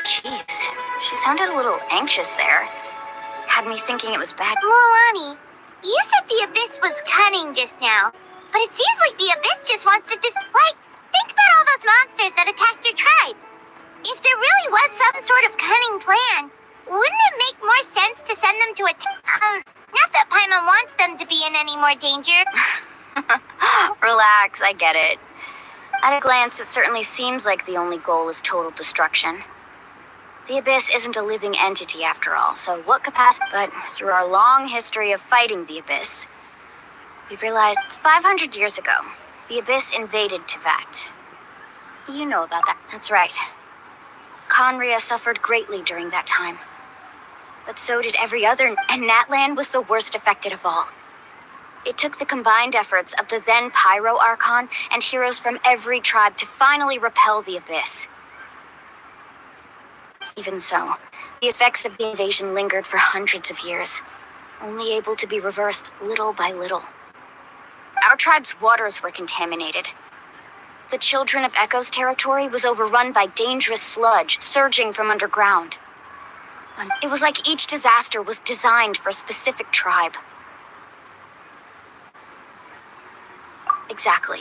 Jeez, she sounded a little anxious there. Had me thinking it was bad. Mualani, you said the Abyss was cunning just now, but it seems like the Abyss just wants to think about all those monsters that attacked your tribe. If there really was some sort of cunning plan, wouldn't it make more sense to send them to not that Paimon wants them to be in any more danger. Relax, I get it. At a glance, it certainly seems like the only goal is total destruction. The Abyss isn't a living entity after all, so what capacity? But through our long history of fighting the Abyss, we've realized 500 years ago, the Abyss invaded Teyvat. You know about that. That's right. Conria suffered greatly during that time. But so did every other, and Natlan was the worst affected of all. It took the combined efforts of the then Pyro Archon and heroes from every tribe to finally repel the Abyss. Even so, the effects of the invasion lingered for hundreds of years, only able to be reversed little by little. Our tribe's waters were contaminated. The Children of Echo's territory was overrun by dangerous sludge surging from underground. It was like each disaster was designed for a specific tribe. Exactly.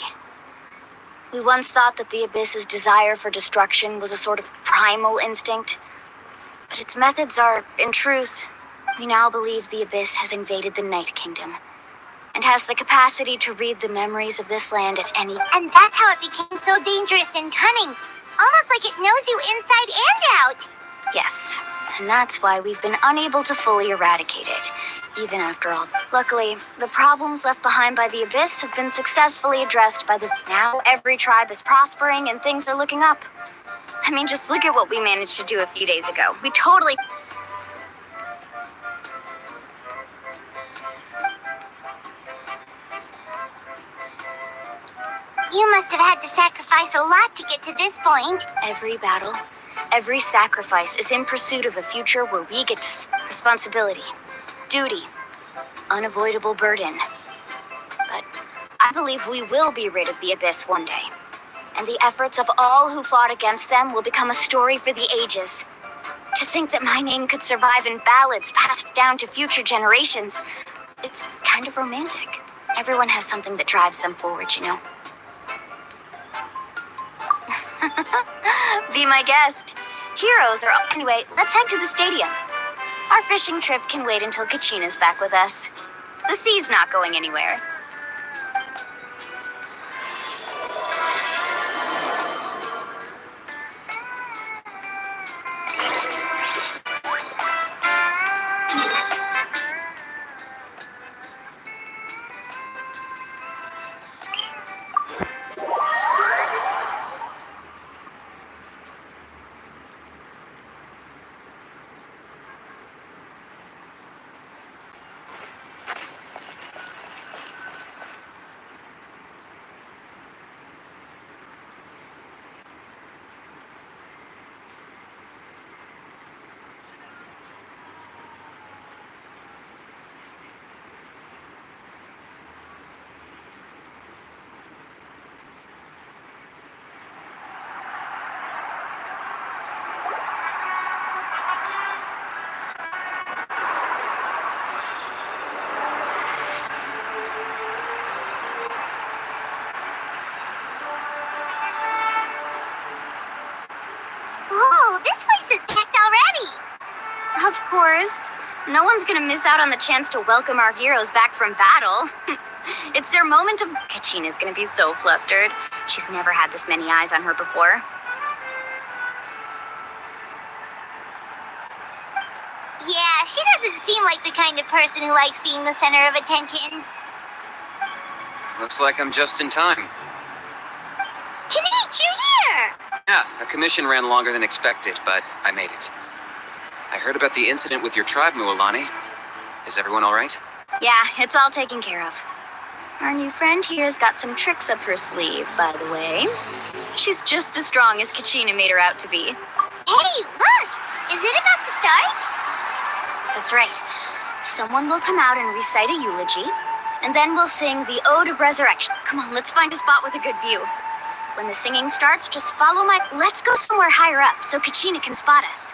We once thought that the Abyss's desire for destruction was a sort of primal instinct, but its methods are, in truth, we now believe the Abyss has invaded the Night Kingdom, and has the capacity to read the memories of this land at any... And that's how it became so dangerous and cunning. Almost like it knows you inside and out. Yes, and that's why we've been unable to fully eradicate it, even after all. Luckily, the problems left behind by the Abyss have been successfully addressed by the... Now every tribe is prospering and things are looking up. I mean, just look at what we managed to do a few days ago. We totally... You must have had to sacrifice a lot to get to this point. Every battle, every sacrifice is in pursuit of a future where we get to responsibility, duty, unavoidable burden. But I believe we will be rid of the Abyss one day. And the efforts of all who fought against them will become a story for the ages. To think that my name could survive in ballads passed down to future generations, it's kind of romantic. Everyone has something that drives them forward, you know. Be my guest. Heroes are... Anyway, let's head to the stadium. Our fishing trip can wait until Kachina's back with us. The sea's not going anywhere. Of course. No one's gonna miss out on the chance to welcome our heroes back from battle. It's their moment of... Kachina's gonna be so flustered. She's never had this many eyes on her before. Yeah, she doesn't seem like the kind of person who likes being the center of attention. Looks like I'm just in time. Kinich, you're here! Yeah, a commission ran longer than expected, but I made it. I heard about the incident with your tribe, Mualani. Is everyone all right? Yeah, it's all taken care of. Our new friend here's got some tricks up her sleeve, by the way. She's just as strong as Kachina made her out to be. Hey, look! Is it about to start? That's right. Someone will come out and recite a eulogy, and then we'll sing the Ode of Resurrection. Come on, let's find a spot with a good view. When the singing starts, just follow my... Let's go somewhere higher up so Kachina can spot us.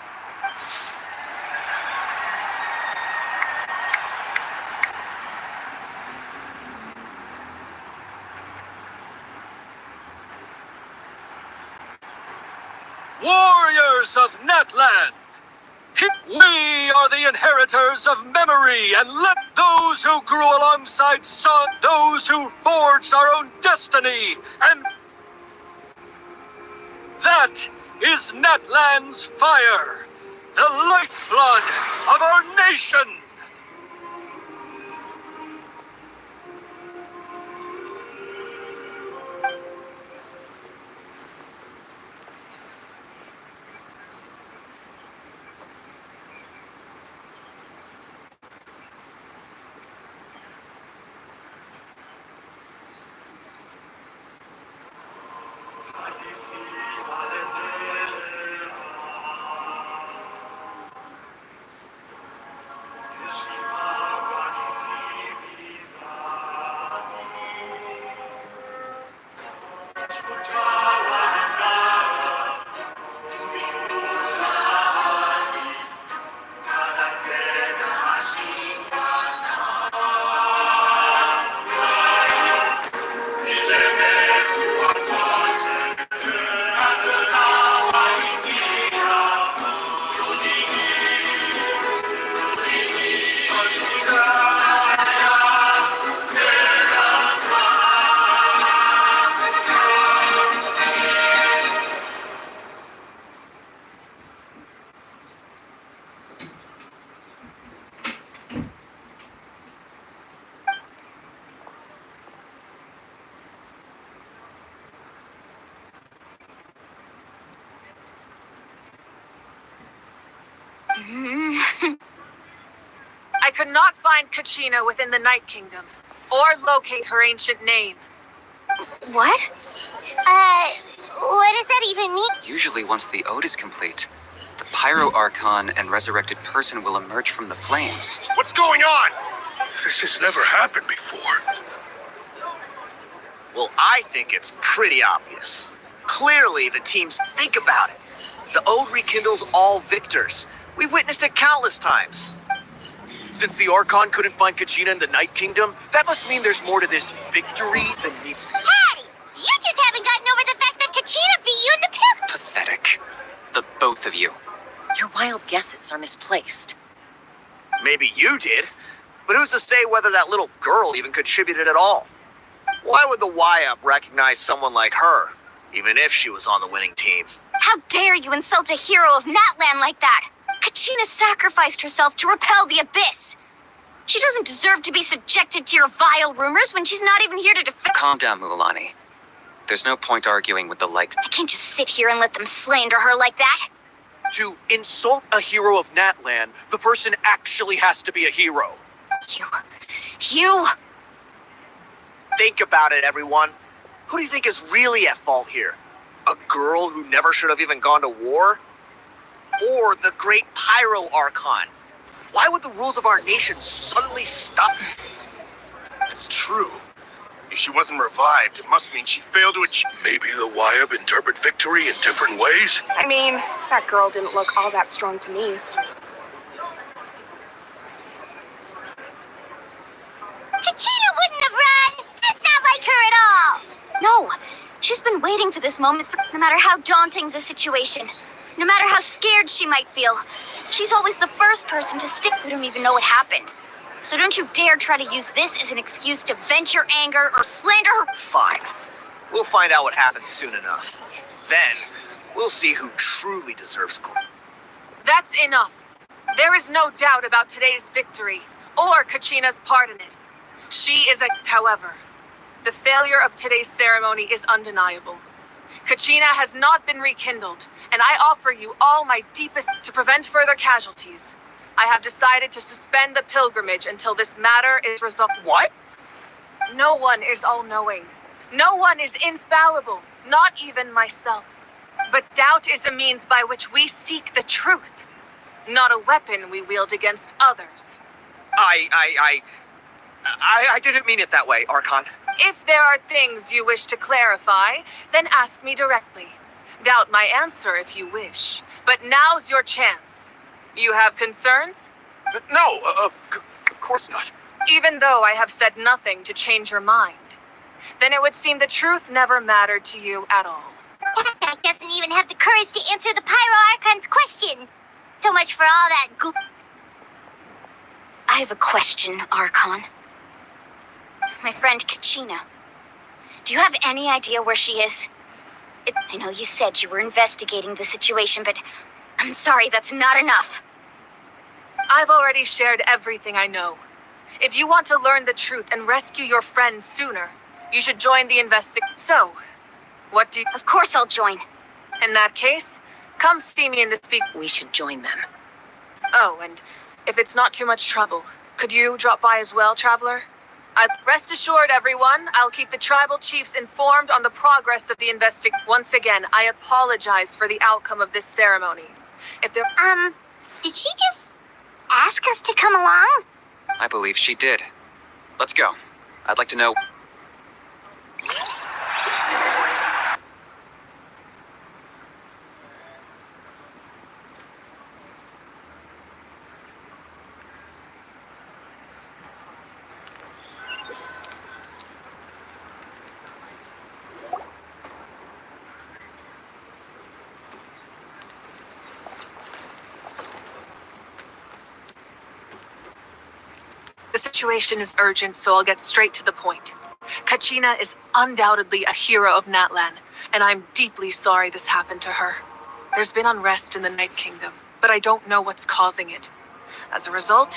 Warriors of Natlan! We are the inheritors of memory and let those who grew alongside sun, those who forged our own destiny, and that is Natlan's fire, the lifeblood of our nation! I could not find Kachina within the Night Kingdom, or locate her ancient name. What? What does that even mean? Usually once the ode is complete, the Pyro Archon and resurrected person will emerge from the flames. What's going on? This has never happened before. Well, I think it's pretty obvious. Clearly, the teams think about it. The ode rekindles all victors. We've witnessed it countless times. Since the Archon couldn't find Kachina in the Night Kingdom, that must mean there's more to this victory than meets the... Hattie! You just haven't gotten over the fact that Kachina beat you in the pit! Pathetic. The both of you. Your wild guesses are misplaced. Maybe you did, but who's to say whether that little girl even contributed at all? Why would the Y-Up recognize someone like her, even if she was on the winning team? How dare you insult a hero of Natlan like that? Kachina sacrificed herself to repel the abyss. She doesn't deserve to be subjected to your vile rumors when she's not even here to defend. Calm down, Mulani. There's no point arguing with the likes. I can't just sit here and let them slander her like that. To insult a hero of Natlan, the person actually has to be a hero. You... Think about it, everyone. Who do you think is really at fault here? A girl who never should have even gone to war? Or the great Pyro Archon? Why would the rules of our nation suddenly stop? That's true. If she wasn't revived, it must mean she failed to achieve... Maybe the Y-Up interpret victory in different ways? I mean, that girl didn't look all that strong to me. Kachina wouldn't have run! That's not like her at all! No, she's been waiting for this moment, no matter how daunting the situation. No matter how scared she might feel. She's always the first person to stick. We don't even know what happened. So don't you dare try to use this as an excuse to vent your anger or slander her. Fine. We'll find out what happens soon enough. Then, we'll see who truly deserves glory. That's enough. There is no doubt about today's victory, or Kachina's part in it. She is however, the failure of today's ceremony is undeniable. Kachina has not been rekindled, and I offer you all my deepest to prevent further casualties. I have decided to suspend the pilgrimage until this matter is resolved. What? No one is all-knowing. No one is infallible, not even myself. But doubt is a means by which we seek the truth, not a weapon we wield against others. I didn't mean it that way, Archon. If there are things you wish to clarify, then ask me directly. Doubt my answer if you wish. But now's your chance. You have concerns? No, of course not. Even though I have said nothing to change your mind, then it would seem the truth never mattered to you at all. That guy doesn't even have the courage to answer the Pyro Archon's question. So much for all that goop. I have a question, Archon. My friend Kachina. Do you have any idea where she is? I know you said you were investigating the situation, but I'm sorry, that's not enough. I've already shared everything I know. If you want to learn the truth and rescue your friends sooner, you should join the So, what do you... Of course I'll join. In that case, come see me in the speak... We should join them. Oh, and if it's not too much trouble, could you drop by as well, Traveler? Rest assured, everyone, I'll keep the tribal chiefs informed on the progress of the investigation. Once again, I apologize for the outcome of this ceremony. If there... Did she just ask us to come along? I believe she did. Let's go. I'd like to know... The situation is urgent, so I'll get straight to the point. Kachina is undoubtedly a hero of Natlan, and I'm deeply sorry this happened to her. There's been unrest in the Night Kingdom, but I don't know what's causing it. As a result,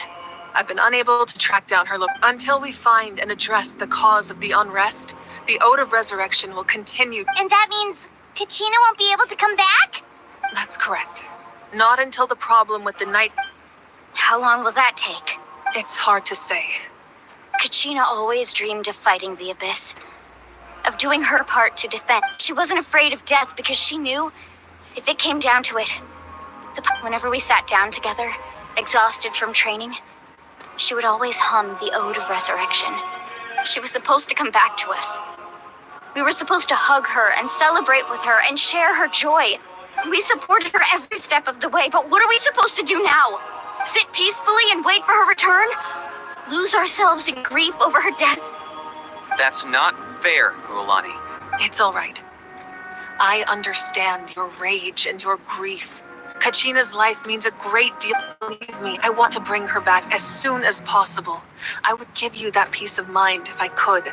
I've been unable to track down her until we find and address the cause of the unrest. The Ode of Resurrection will continue. And that means Kachina won't be able to come back? That's correct. Not until the problem with the night. How long will that take? It's hard to say. Kachina always dreamed of fighting the Abyss. Of doing her part to defend. She wasn't afraid of death because she knew, if it came down to it, whenever we sat down together, exhausted from training, she would always hum the Ode of Resurrection. She was supposed to come back to us. We were supposed to hug her and celebrate with her and share her joy. We supported her every step of the way, but what are we supposed to do now? Sit peacefully and wait for her return? Lose ourselves in grief over her death? That's not fair, Mualani. It's all right. I understand your rage and your grief. Kachina's life means a great deal. Believe me, I want to bring her back as soon as possible. I would give you that peace of mind if I could.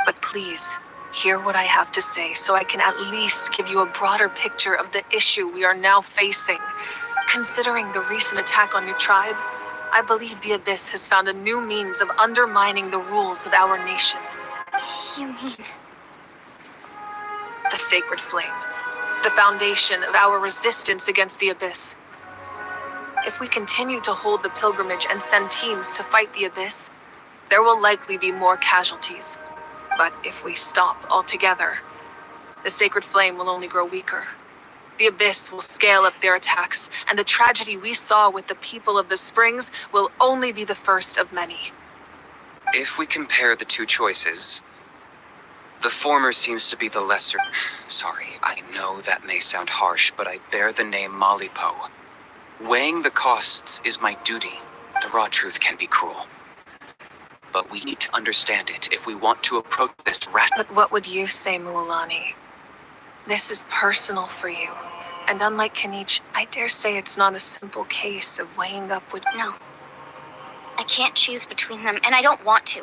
But please, hear what I have to say so I can at least give you a broader picture of the issue we are now facing. Considering the recent attack on your tribe, I believe the Abyss has found a new means of undermining the rules of our nation. You mean? The Sacred Flame. The foundation of our resistance against the Abyss. If we continue to hold the pilgrimage and send teams to fight the Abyss, there will likely be more casualties. But if we stop altogether, the Sacred Flame will only grow weaker. The Abyss will scale up their attacks, and the tragedy we saw with the people of the Springs will only be the first of many. If we compare the two choices, the former seems to be the lesser. Sorry, I know that may sound harsh, but I bear the name Malipo. Weighing the costs is my duty. The raw truth can be cruel. But we need to understand it if we want to approach this rat. But what would you say, Mualani? This is personal for you. And unlike Kanich, I dare say it's not a simple case of weighing up with... No. I can't choose between them, and I don't want to.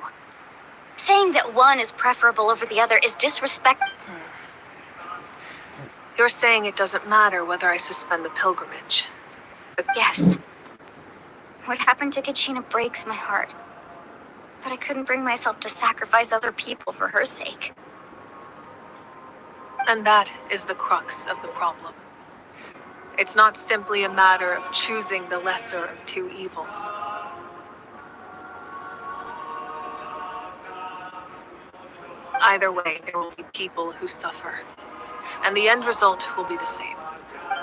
Saying that one is preferable over the other is disrespect. You're saying it doesn't matter whether I suspend the pilgrimage. But yes. What happened to Kachina breaks my heart. But I couldn't bring myself to sacrifice other people for her sake. And that is the crux of the problem. It's not simply a matter of choosing the lesser of two evils. Either way, there will be people who suffer. And the end result will be the same.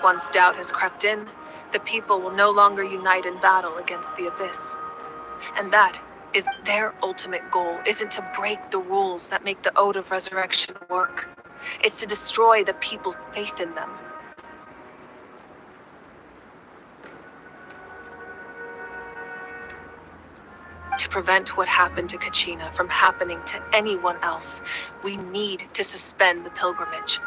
Once doubt has crept in, the people will no longer unite in battle against the Abyss. And that is their ultimate goal, isn't to break the rules that make the Ode of Resurrection work. It's to destroy the people's faith in them. To prevent what happened to Kachina from happening to anyone else, we need to suspend the pilgrimage.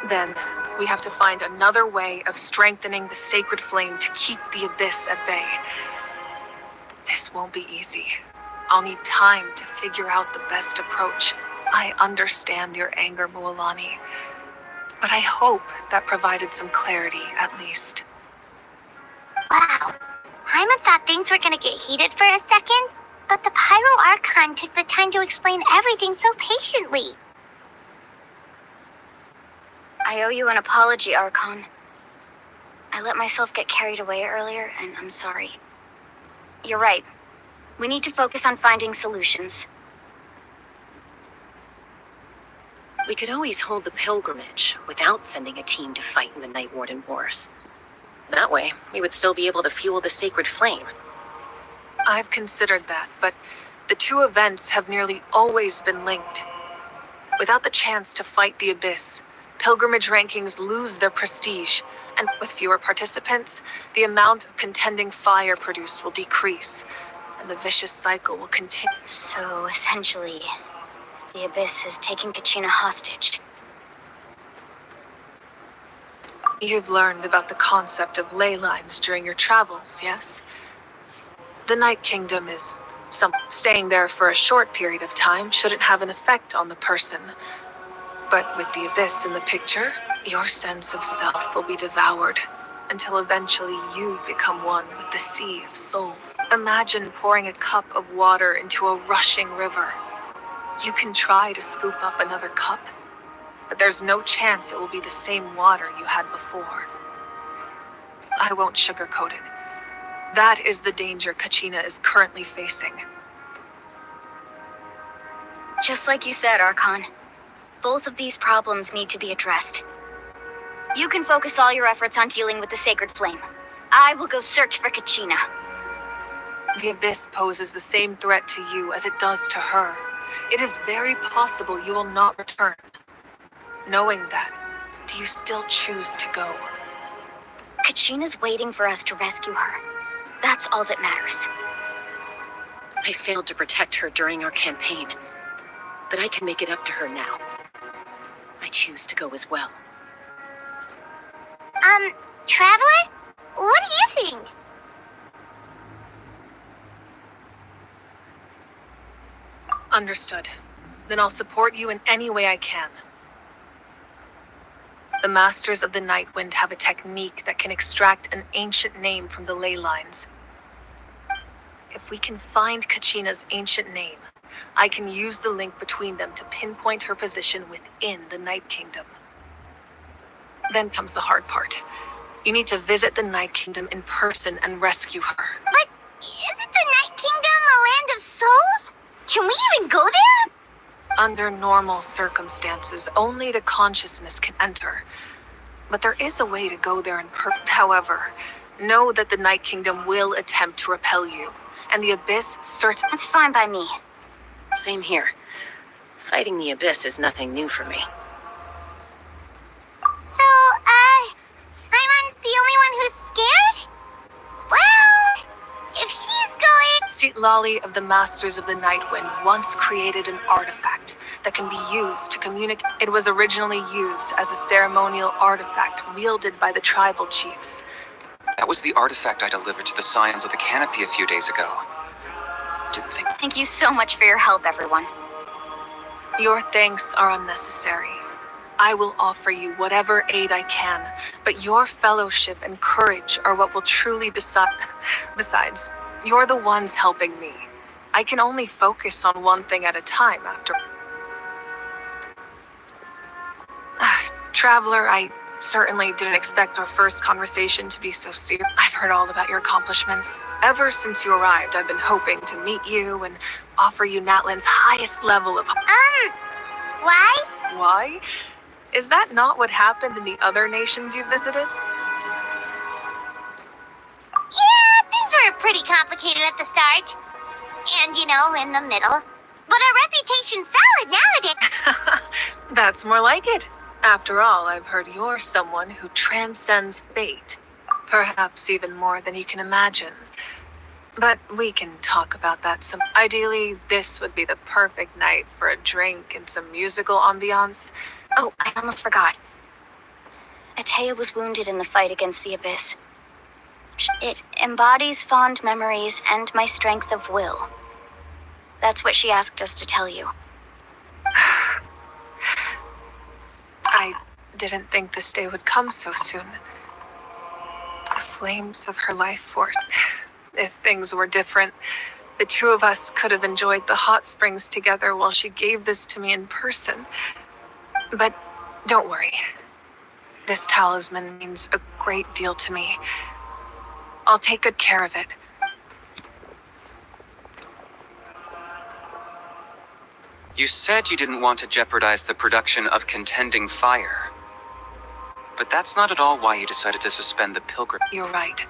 Then, we have to find another way of strengthening the Sacred Flame to keep the Abyss at bay. This won't be easy. I'll need time to figure out the best approach. I understand your anger, Mualani, but I hope that provided some clarity, at least. Wow. Hyman thought things were gonna get heated for a second, but the Pyro Archon took the time to explain everything so patiently. I owe you an apology, Archon. I let myself get carried away earlier, and I'm sorry. You're right. We need to focus on finding solutions. We could always hold the pilgrimage without sending a team to fight in the Night Warden Wars. That way, we would still be able to fuel the Sacred Flame. I've considered that, but the two events have nearly always been linked. Without the chance to fight the Abyss, pilgrimage rankings lose their prestige, and with fewer participants, the amount of contending fire produced will decrease, and the vicious cycle will continue. So, essentially, the Abyss has taken Kachina hostage. You've learned about the concept of ley lines during your travels, yes? The Night Kingdom is staying there for a short period of time shouldn't have an effect on the person. But with the Abyss in the picture, your sense of self will be devoured until eventually you become one with the sea of souls. Imagine pouring a cup of water into a rushing river. You can try to scoop up another cup, but there's no chance it will be the same water you had before. I won't sugarcoat it. That is the danger Kachina is currently facing. Just like you said, Archon. Both of these problems need to be addressed. You can focus all your efforts on dealing with the Sacred Flame. I will go search for Kachina. The Abyss poses the same threat to you as it does to her. It is very possible you will not return. Knowing that, do you still choose to go? Kachina's waiting for us to rescue her. That's all that matters. I failed to protect her during our campaign, but I can make it up to her now. I choose to go as well. Traveler? What do you think? Understood. Then I'll support you in any way I can. The Masters of the Nightwind have a technique that can extract an ancient name from the ley lines. If we can find Kachina's ancient name, I can use the link between them to pinpoint her position within the Night Kingdom. Then comes the hard part. You need to visit the Night Kingdom in person and rescue her. But isn't the Night Kingdom a land of souls? Can we even go there? Under normal circumstances, only the consciousness can enter. But there is a way to go there in However, know that the Night Kingdom will attempt to repel you, and the Abyss certain. That's fine by me. Same here. Fighting the Abyss is nothing new for me. So, I'm the only one who's scared? Well, if she's going... Seat Lolly of the Masters of the Nightwind once created an artifact that can be used to communicate. It was originally used as a ceremonial artifact wielded by the tribal chiefs. That was the artifact I delivered to the Scions of the Canopy a few days ago. Didn't think... Thank you so much for your help, everyone. Your thanks are unnecessary. I will offer you whatever aid I can, but your fellowship and courage are what will truly decide. Besides, you're the ones helping me. I can only focus on one thing at a time after... Traveler, I certainly didn't expect our first conversation to be so serious. I've heard all about your accomplishments. Ever since you arrived, I've been hoping to meet you and offer you Natlan's highest level of... Why? Why? Is that not what happened in the other nations you visited? Yeah, things were pretty complicated at the start. And, in the middle. But our reputation's solid nowadays. That's more like it. After all, I've heard you're someone who transcends fate. Perhaps even more than you can imagine. But we can talk about that some... Ideally, this would be the perfect night for a drink and some musical ambiance. Oh, I almost forgot. Atea was wounded in the fight against the Abyss. It embodies fond memories and my strength of will. That's what she asked us to tell you. I didn't think this day would come so soon. The flames of her life force. If things were different, the two of us could have enjoyed the hot springs together while she gave this to me in person. But don't worry. This talisman means a great deal to me. I'll take good care of it. You said you didn't want to jeopardize the production of contending fire. But that's not at all why you decided to suspend the pilgrim. You're right.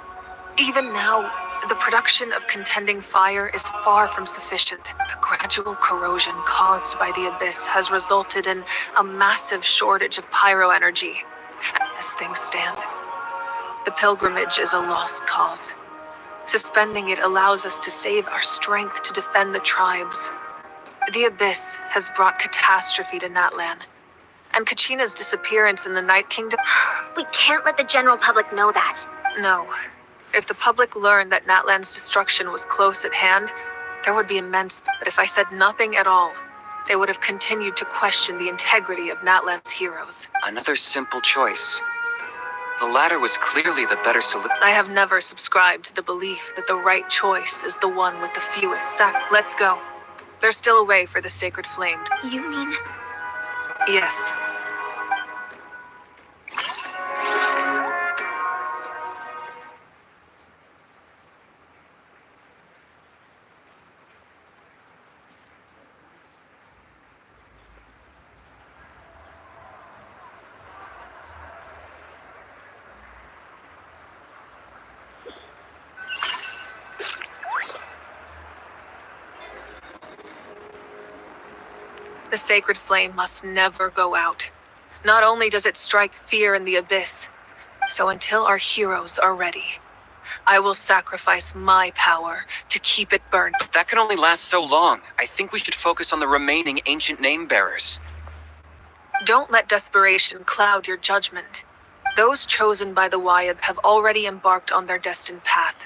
Even now, the production of contending fire is far from sufficient. The gradual corrosion caused by the Abyss has resulted in a massive shortage of pyro energy. As things stand, the pilgrimage is a lost cause. Suspending it allows us to save our strength to defend the tribes. The Abyss has brought catastrophe to Natlan, and Kachina's disappearance in the Night Kingdom... We can't let the general public know that. No. If the public learned that Natlan's destruction was close at hand, there would be immense... But if I said nothing at all, they would have continued to question the integrity of Natlan's heroes. Another simple choice. The latter was clearly the better solution. I have never subscribed to the belief that the right choice is the one with the fewest Let's go. There's still a way for the sacred flame. You mean? Yes. The sacred flame must never go out. Not only does it strike fear in the abyss, so until our heroes are ready, I will sacrifice my power to keep it burned. But that can only last so long. I think we should focus on the remaining ancient name bearers. Don't let desperation cloud your judgment. Those chosen by the Wyab have already embarked on their destined path.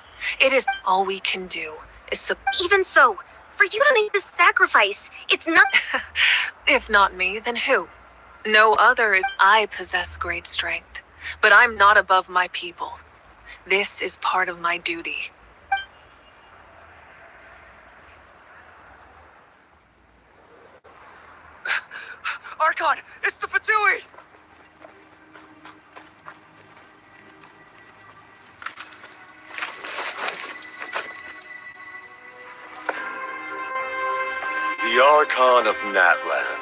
It is all we can do is Even so, for you to make this sacrifice, it's not... If not me, then who? No other. I possess great strength, but I'm not above my people. This is part of my duty. Archon, it's the Fatui! The Archon of Natlan.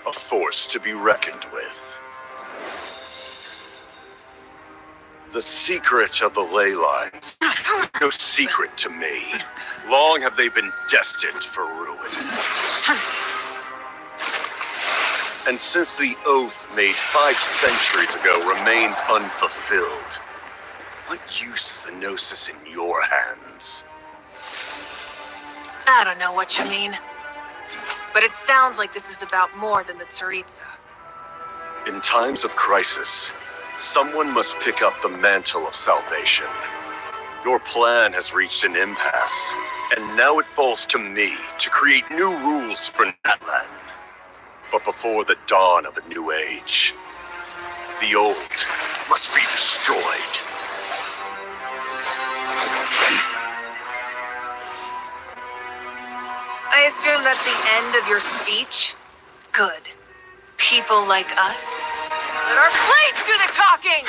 A force to be reckoned with. The secret of the ley lines. No secret to me. Long have they been destined for ruin. And since the oath made 5 centuries ago remains unfulfilled, what use is the Gnosis in your hands? I don't know what you mean, but it sounds like this is about more than the Tsaritsa. In times of crisis, someone must pick up the mantle of salvation. Your plan has reached an impasse, and now it falls to me to create new rules for Natlan. But before the dawn of a new age, the old must be destroyed. I assume that's the end of your speech? Good. People like us. Let our blades do the talking!